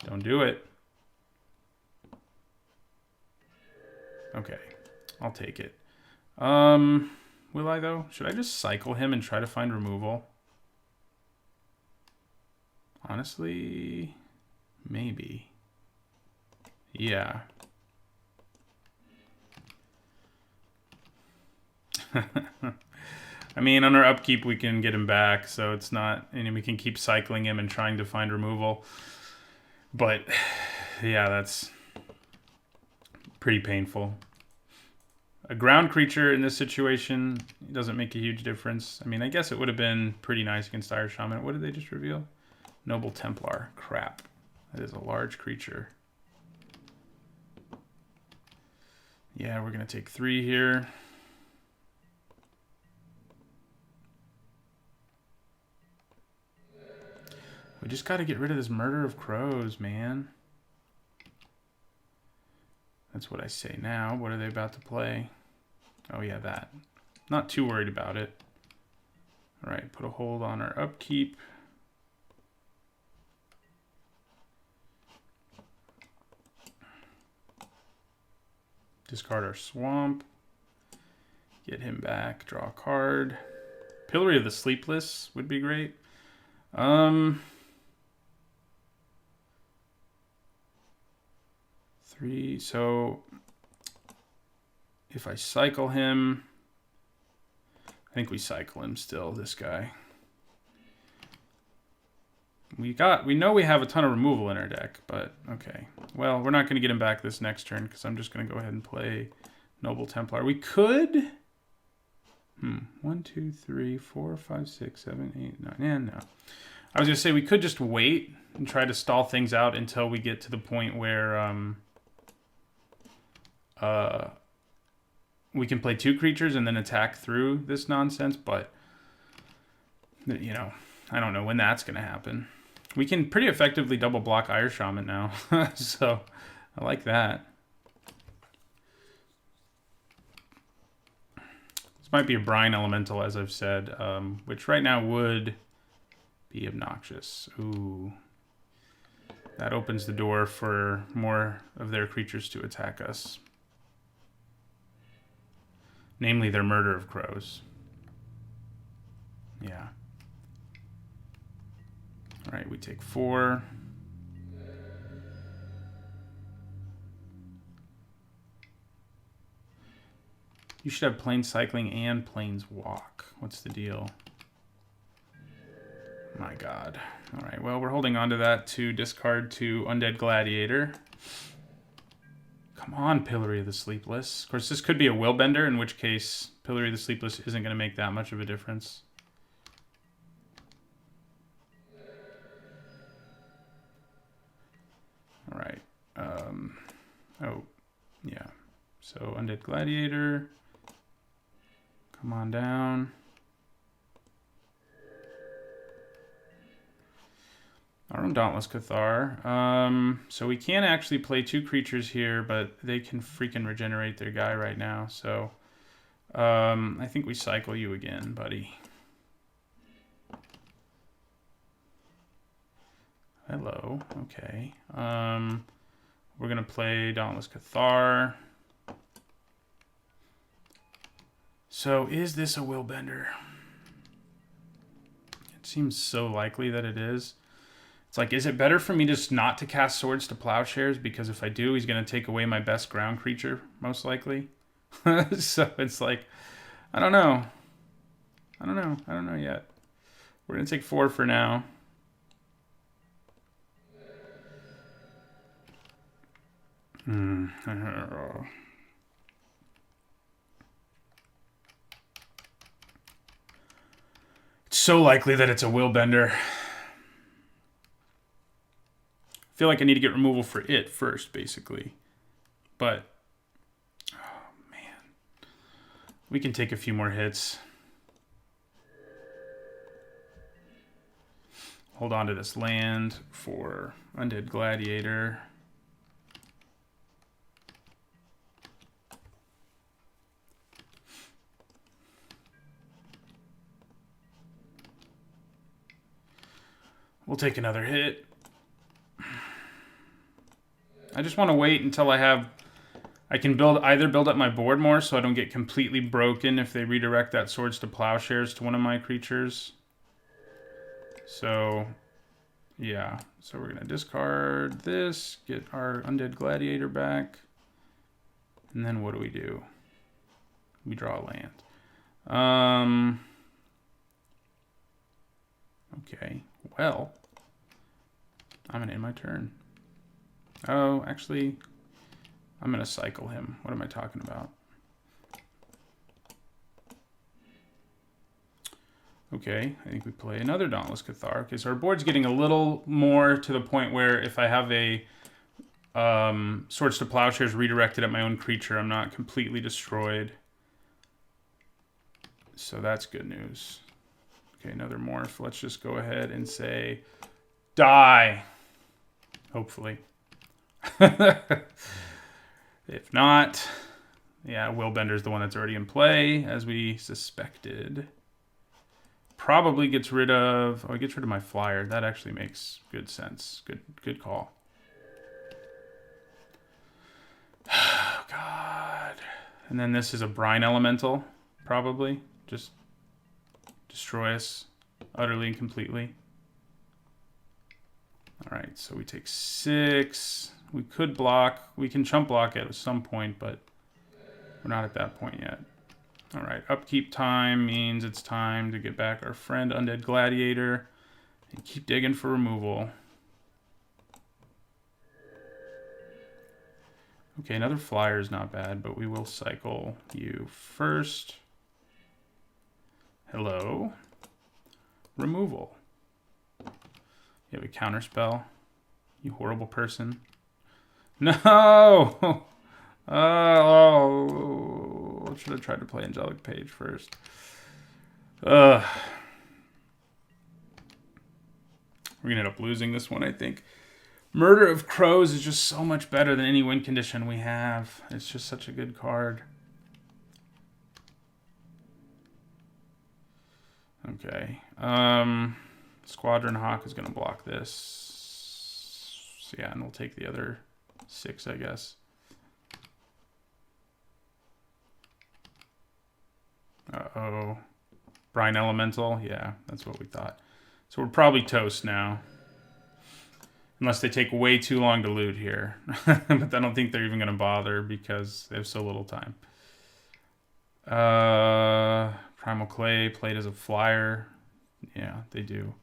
Don't do it. Okay, I'll take it. Will I, though? Should I just cycle him and try to find removal? Honestly, maybe. Yeah. I mean, on our upkeep, we can get him back, so it's not... And we can keep cycling him and trying to find removal. But, yeah, that's pretty painful. A ground creature in this situation doesn't make a huge difference. I mean, I guess it would have been pretty nice against Dire Shaman. What did they just reveal? Noble Templar. Crap. That is a large creature. Yeah, we're going to take 3 here. We just got to get rid of this Murder of Crows, man. That's what I say now. What are they about to play? Oh, yeah, that. Not too worried about it. All right, put a hold on our upkeep. Discard our Swamp. Get him back. Draw a card. Pillory of the Sleepless would be great. 3, so if I cycle him, I think we cycle him still, this guy. We know we have a ton of removal in our deck, but okay. Well, we're not going to get him back this next turn because I'm just going to go ahead and play Noble Templar. We could... 1, 2, 3, 4, 5, 6, 7, 8, 9. Yeah, no. I was going to say we could just wait and try to stall things out until we get to the point where... we can play 2 creatures and then attack through this nonsense, but, you know, I don't know when that's going to happen. We can pretty effectively double block Ire Shaman now, so I like that. This might be a Brine Elemental, as I've said, which right now would be obnoxious. Ooh. That opens the door for more of their creatures to attack us. Namely, their Murder of Crows. Yeah. All right, we take 4. You should have Plains Cycling and Plains Walk. What's the deal? My God. All right, well, we're holding on to that to discard to Undead Gladiator. Come on, Pillory of the Sleepless. Of course, this could be a Willbender, in which case Pillory of the Sleepless isn't going to make that much of a difference. All right. Oh, yeah. So Undead Gladiator. Come on down. Our own Dauntless Cathar. So we can actually play 2 creatures here, but they can freaking regenerate their guy right now. So I think we cycle you again, buddy. Hello. Okay. We're going to play Dauntless Cathar. So is this a Willbender? It seems so likely that it is. It's like, is it better for me just not to cast Swords to Plowshares? Because if I do, he's going to take away my best ground creature, most likely. So it's like, I don't know. I don't know yet. We're going to take 4 for now. It's so likely that it's a Willbender. I feel like I need to get removal for it first, basically. But, oh man. We can take a few more hits. Hold on to this land for Undead Gladiator. We'll take another hit. I just want to wait until I can either build up my board more so I don't get completely broken if they redirect that Swords to Plowshares to one of my creatures. So, yeah. So we're going to discard this, get our Undead Gladiator back. And then what do? We draw a land. Okay. Well, I'm going to end my turn. Oh, actually, I'm going to cycle him. What am I talking about? Okay, I think we play another Dauntless Cathar. Okay, so our board's getting a little more to the point where if I have a Swords to Plowshares redirected at my own creature, I'm not completely destroyed. So that's good news. Okay, another morph. Let's just go ahead and say, die. Hopefully. If not, yeah, Willbender's the one that's already in play, as we suspected. Probably gets rid of... Oh, it gets rid of my flyer. That actually makes good sense. Good call. Oh, God. And then this is a Brine Elemental, probably. Just destroy us utterly and completely. All right, so we take 6. We could block. We can chump block it at some point, but we're not at that point yet. All right, upkeep time means it's time to get back our friend Undead Gladiator and keep digging for removal. Okay, another flyer is not bad, but we will cycle you first. Hello. Removal. You have a counterspell. You horrible person. No! Oh, should have tried to play Angelic Page first. We're going to end up losing this one, I think. Murder of Crows is just so much better than any win condition we have. It's just such a good card. Okay. Squadron Hawk is going to block this. So yeah, and we'll take the other 6, I guess. Uh-oh. Brine Elemental? Yeah, that's what we thought. So we're probably toast now. Unless they take way too long to loot here. But I don't think they're even going to bother because they have so little time. Primal Clay played as a flyer. Yeah, they do.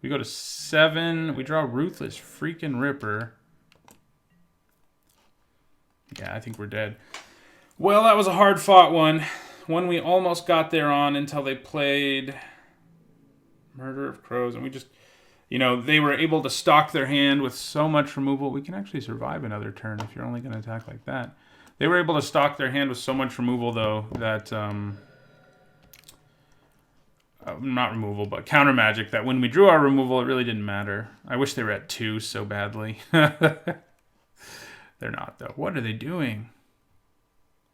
We go to 7. We draw Ruthless freaking Ripper. Yeah, I think we're dead. Well, that was a hard-fought one. One we almost got there on until they played Murder of Crows. And we just, you know, they were able to stock their hand with so much removal. We can actually survive another turn if you're only going to attack like that. They were able to stock their hand with so much removal, though, that... not removal, but counter magic, that when we drew our removal, it really didn't matter. I wish they were at 2 so badly. They're not, though. What are they doing?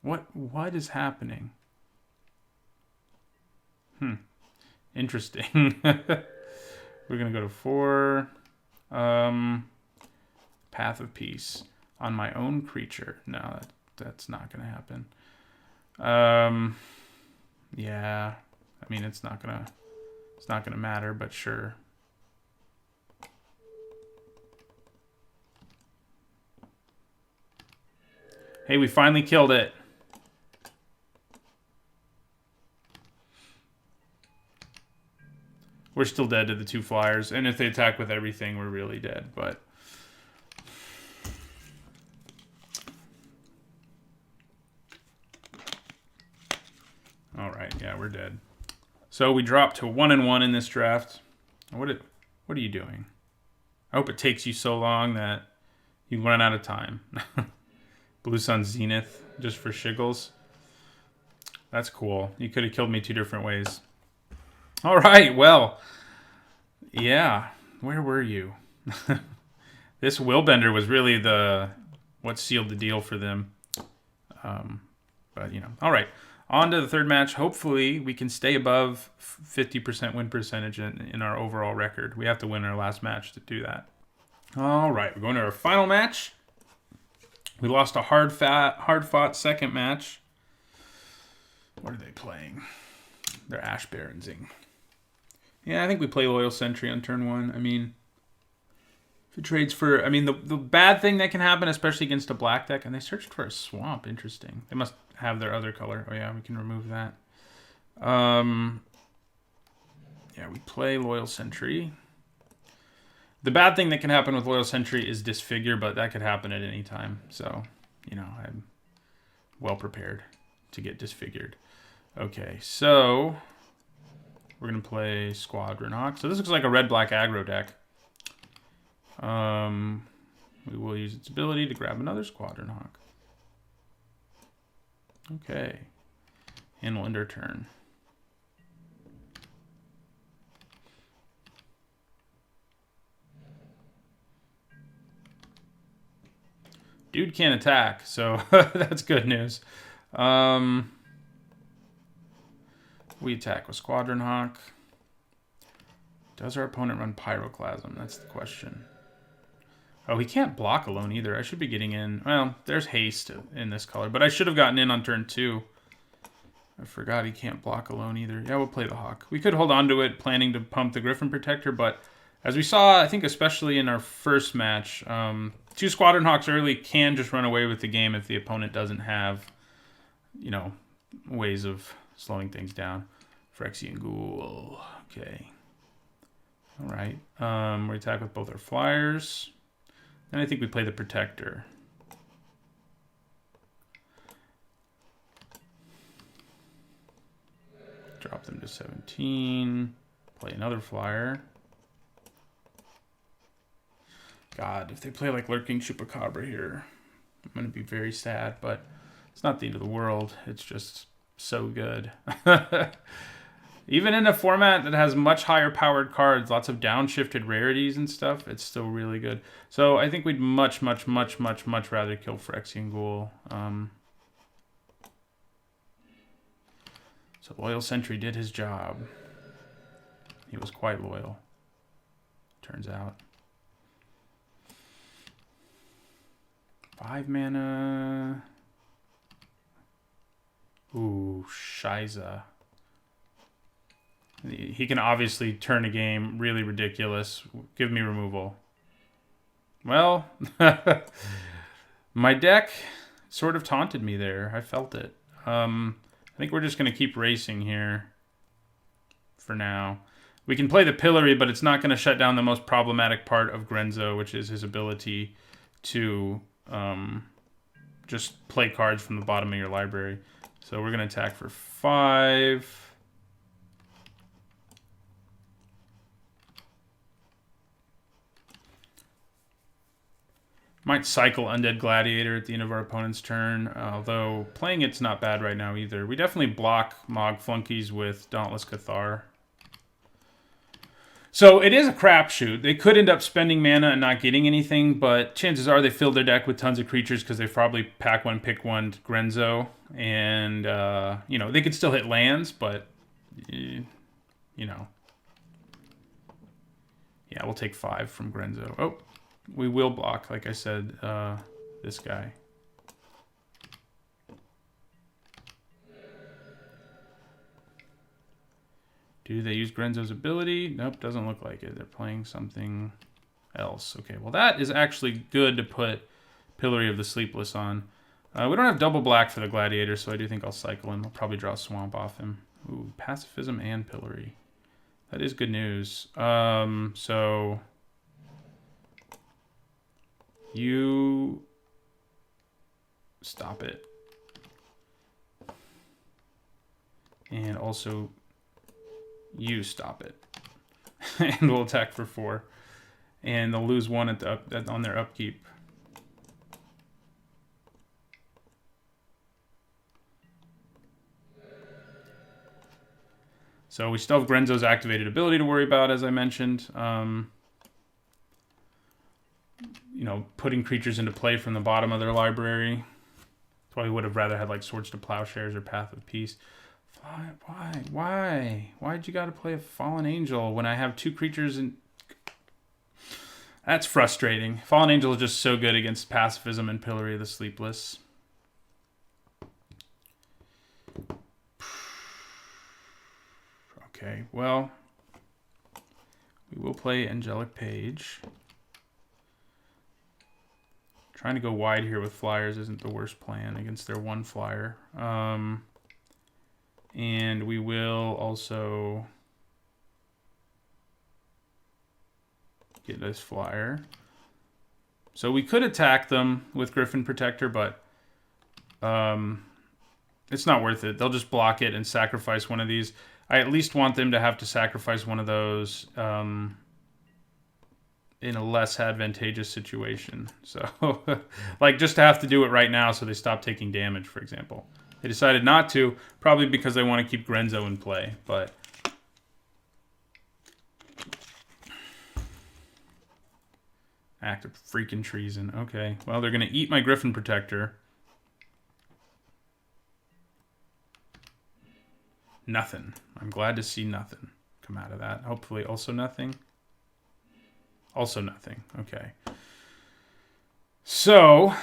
What is happening? Interesting. We're going to go to 4. Path of Peace. On my own creature. No, that's not going to happen. Yeah. I mean, it's not gonna matter, but sure. Hey, we finally killed it. We're still dead to the 2 flyers, and if they attack with everything, we're really dead, but... Alright, yeah, we're dead. So we dropped to 1-1 in this draft. What are you doing? I hope it takes you so long that you run out of time. Blue Sun Zenith, just for shiggles. That's cool. You could have killed me 2 different ways. All right, well, yeah. Where were you? This Willbender was really what sealed the deal for them. But, you know. All right. On to the third match. Hopefully, we can stay above 50% win percentage in our overall record. We have to win our last match to do that. All right, we're going to our final match. We lost a hard-fought second match. What are they playing? They're Ash Baronsing. Yeah, I think we play Loyal Sentry on turn 1. I mean, if it trades for... I mean, the bad thing that can happen, especially against a black deck, and they searched for a swamp. Interesting. They must have their other color. Oh, yeah, we can remove that. Yeah, we play Loyal Sentry. The bad thing that can happen with Loyal Sentry is Disfigure, but that could happen at any time. So, you know, I'm well prepared to get disfigured. Okay, so we're going to play Squadron Hawk. So this looks like a red-black aggro deck. We will use its ability to grab another Squadron Hawk. Okay. And we'll end our turn. Dude can't attack, so that's good news. We attack with Squadron Hawk. Does our opponent run Pyroclasm? That's the question. Oh, he can't block alone either. I should be getting in. Well, there's haste in this color, but I should have gotten in on turn 2. I forgot he can't block alone either. Yeah, we'll play the Hawk. We could hold on to it, planning to pump the Griffin Protector, but as we saw, I think especially in our first match, 2 Squadron Hawks early can just run away with the game if the opponent doesn't have, you know, ways of slowing things down. Phyrexian Ghoul. Okay. All right. We attack with both our flyers. Then I think we play the Protector. Drop them to 17. Play another flyer. God, if they play like Lurking Chupacabra here, I'm going to be very sad, but it's not the end of the world. It's just so good. Even in a format that has much higher powered cards, lots of downshifted rarities and stuff, it's still really good. So I think we'd much rather kill Phyrexian Ghoul. So Loyal Sentry did his job. He was quite loyal, turns out. 5 mana. Ooh, Shiza. He can obviously turn a game really ridiculous. Give me removal. Well, my deck sort of taunted me there. I felt it. I think we're just going to keep racing here for now. We can play the Pillory, but it's not going to shut down the most problematic part of Grenzo, which is his ability to just play cards from the bottom of your library. So we're going to attack for 5. Might cycle Undead Gladiator at the end of our opponent's turn, although playing it's not bad right now either. We definitely block Mog Flunkies with Dauntless Cathar. So it is a crapshoot. They could end up spending mana and not getting anything, but chances are they fill their deck with tons of creatures because they probably pack one, pick one Grenzo. And, you know, they could still hit lands, but, you know. Yeah, we'll take 5 from Grenzo. Oh, we will block, like I said, this guy. Do they use Grenzo's ability? Nope, doesn't look like it. They're playing something else. Okay, well that is actually good to put Pillory of the Sleepless on. We don't have double black for the Gladiator, so I do think I'll cycle him. I'll probably draw Swamp off him. Ooh, Pacifism and Pillory. That is good news. So you stop it. And also you stop it. And we'll attack for 4. And they'll lose 1 on their upkeep. So we still have Grenzo's activated ability to worry about, as I mentioned. You know, putting creatures into play from the bottom of their library. That's why we would have rather had like Swords to Plowshares or Path of Peace. Why? Why'd you gotta play a Fallen Angel when I have 2 creatures in... That's frustrating. Fallen Angel is just so good against Pacifism and Pillory of the Sleepless. Okay, well, we will play Angelic Page. Trying to go wide here with flyers isn't the worst plan against their 1 flyer. And we will also get this flyer. So we could attack them with Griffin Protector, but it's not worth it. They'll just block it and sacrifice one of these. I at least want them to have to sacrifice one of those in a less advantageous situation. So, like, just to have to do it right now so they stop taking damage, for example. They decided not to, probably because they want to keep Grenzo in play, but... Act of freaking treason. Okay, well, they're going to eat my Griffin Protector. Nothing. I'm glad to see nothing come out of that. Hopefully also nothing. Also nothing. Okay. So...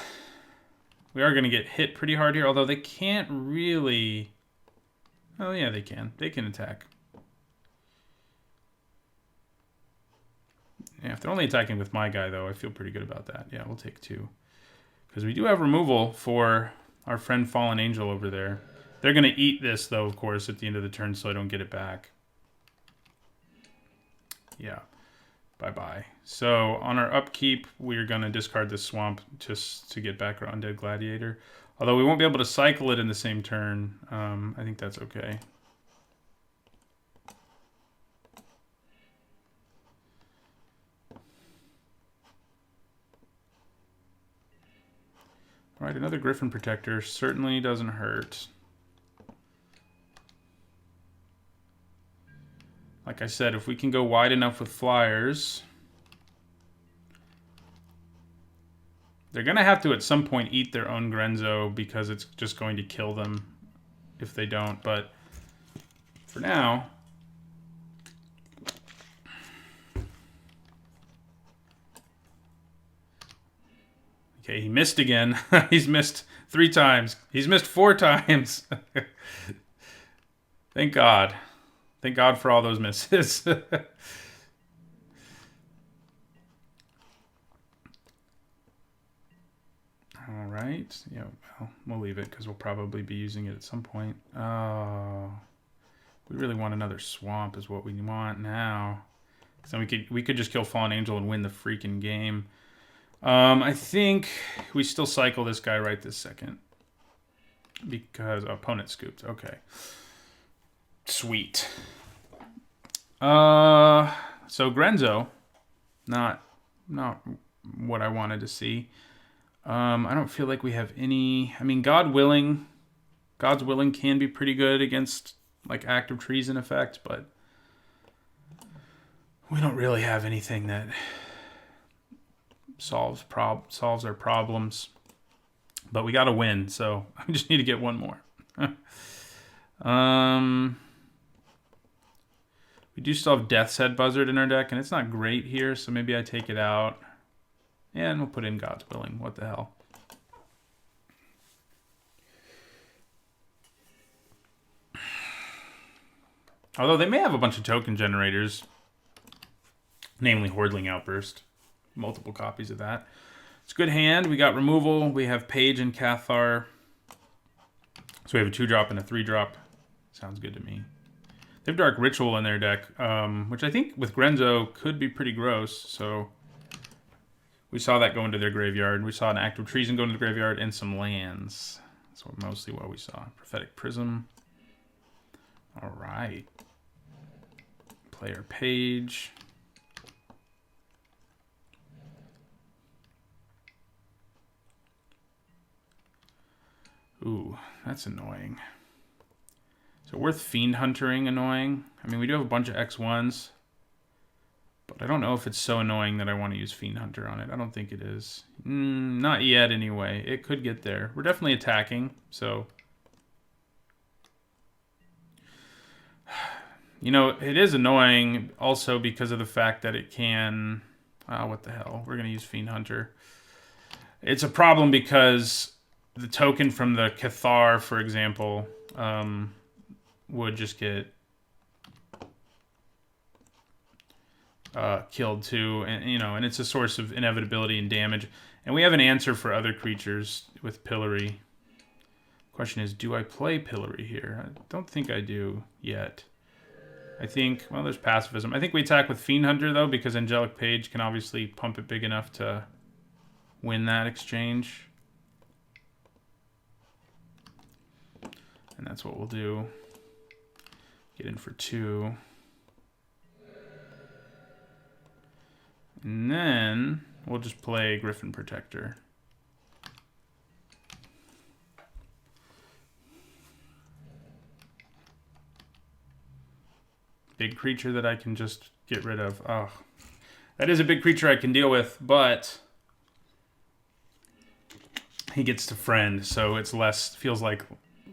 we are going to get hit pretty hard here, although they can't really... Oh, yeah, they can. They can attack. Yeah, if they're only attacking with my guy, though, I feel pretty good about that. Yeah, we'll take 2. Because we do have removal for our friend Fallen Angel over there. They're going to eat this, though, of course, at the end of the turn, so I don't get it back. Yeah. Bye-bye. So, on our upkeep, we're going to discard this Swamp just to get back our Undead Gladiator. Although we won't be able to cycle it in the same turn. I think that's okay. Alright, another Griffin Protector certainly doesn't hurt. Like I said, if we can go wide enough with flyers... they're going to have to, at some point, eat their own Grenzo because it's just going to kill them if they don't. But for now... Okay, he missed again. He's missed 3 times. He's missed 4 times. Thank God. Thank God for all those misses. All right. Yeah, well, we'll leave it because we'll probably be using it at some point. Oh, we really want another Swamp is what we want now. So we could just kill Fallen Angel and win the freaking game. I think we still cycle this guy right this second. Because opponent scooped. Okay. Sweet. So Grenzo, not what I wanted to see. I don't feel like we have any. I mean, God's Willing can be pretty good against like active treason effect, but we don't really have anything that solves our problems. But we got to win, so I just need to get one more. We do still have Death's Head Buzzard in our deck, and it's not great here, so maybe I take it out. And we'll put in God's Willing. What the hell? Although they may have a bunch of token generators, namely Hordling Outburst. Multiple copies of that. It's a good hand. We got removal. We have Page and Cathar. So we have a 2-drop and a 3-drop. Sounds good to me. They have Dark Ritual in their deck, which I think with Grenzo could be pretty gross. So we saw that go into their graveyard. We saw an Active Treason go into the graveyard and some lands. That's mostly what we saw. Prophetic Prism. All right. Player Page. Ooh, that's annoying. So worth Fiend Huntering annoying. I mean, we do have a bunch of X1s. But I don't know if it's so annoying that I want to use Fiend Hunter on it. I don't think it is. Not yet, anyway. It could get there. We're definitely attacking, so... You know, it is annoying also because of the fact that it can... what the hell? We're going to use Fiend Hunter. It's a problem because the token from the Cathar, for example, would just get killed too, and you know, and it's a source of inevitability and damage. And we have an answer for other creatures with Pillory. Question is, do I play Pillory here? I don't think I do yet. I think, well, there's pacifism. I think we attack with Fiend Hunter though, because Angelic Page can obviously pump it big enough to win that exchange. And that's what we'll do. Get in for 2. And then we'll just play Griffin Protector. Big creature that I can just get rid of. Oh, that is a big creature I can deal with, but he gets to friend, so it's less, feels like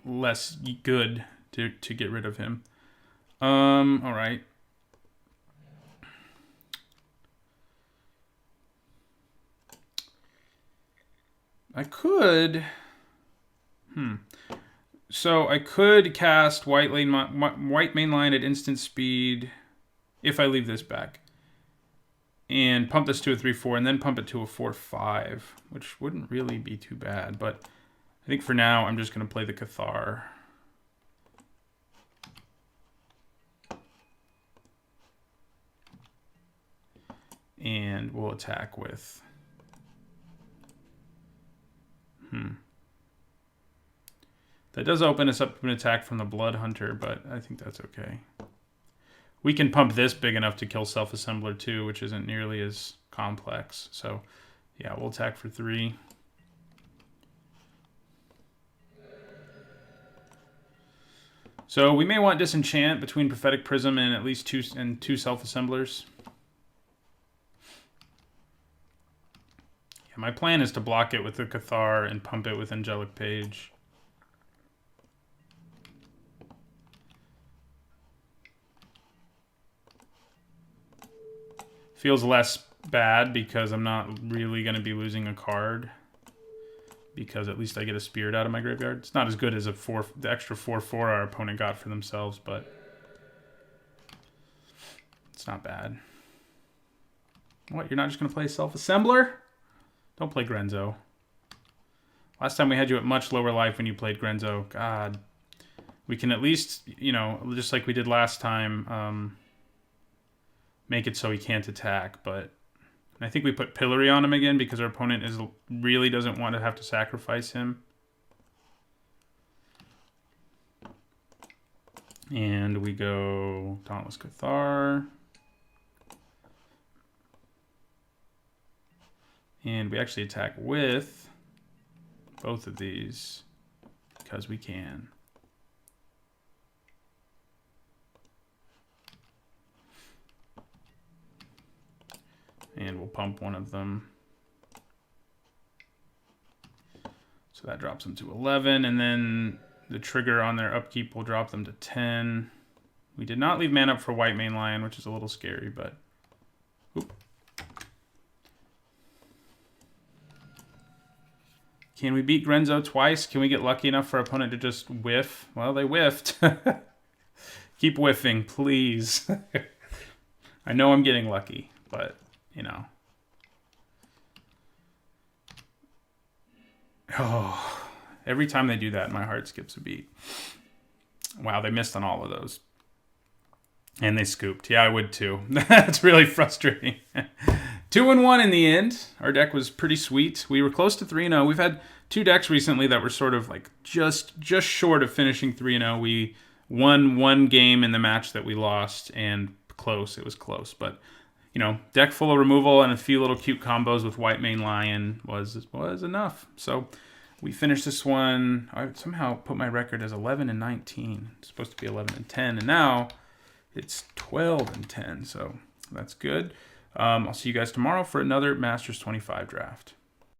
less good to get rid of him. All right. I could... So I could cast White Mainline at instant speed if I leave this back. And pump this to a 3/4 and then pump it to a 4/5, which wouldn't really be too bad. But I think for now I'm just going to play the Cathar. And we'll attack with... That does open us up to an attack from the Blood Hunter, but I think that's okay. We can pump this big enough to kill Self-Assembler too, which isn't nearly as complex. So, yeah, we'll attack for 3. So we may want Disenchant between Prophetic Prism and at least 2 Self-Assemblers. Yeah, my plan is to block it with the Cathar and pump it with Angelic Page. Feels less bad because I'm not really going to be losing a card. Because at least I get a Spirit out of my graveyard. It's not as good as the extra 4/4 our opponent got for themselves, but it's not bad. What, you're not just going to play Self-Assembler? Don't play Grenzo. Last time we had you at much lower life when you played Grenzo. God. We can at least, you know, just like we did last time, make it so he can't attack, but I think we put Pillory on him again because our opponent really doesn't want to have to sacrifice him. And we go Dauntless Cathar. And we actually attack with both of these because we can. And we'll pump one of them. So that drops them to 11, and then the trigger on their upkeep will drop them to 10. We did not leave mana up for White Mane Lion, which is a little scary, but... Oop. Can we beat Grenzo twice? Can we get lucky enough for our opponent to just whiff? Well, they whiffed. Keep whiffing, please. I know I'm getting lucky, but, you know. Oh, every time they do that, my heart skips a beat. Wow, they missed on all of those. And they scooped. Yeah, I would too. That's really frustrating. 2-1 in the end. Our deck was pretty sweet. We were close to 3-0. We've had 2 decks recently that were sort of like just short of finishing 3-0. We won 1 game in the match that we lost, and close. It was close, but you know, deck full of removal and a few little cute combos with White Mane Lion was enough. So we finished this one. I somehow put my record as 11-19. It's supposed to be 11-10, and now it's 12-10. So that's good. I'll see you guys tomorrow for another Masters 25 draft.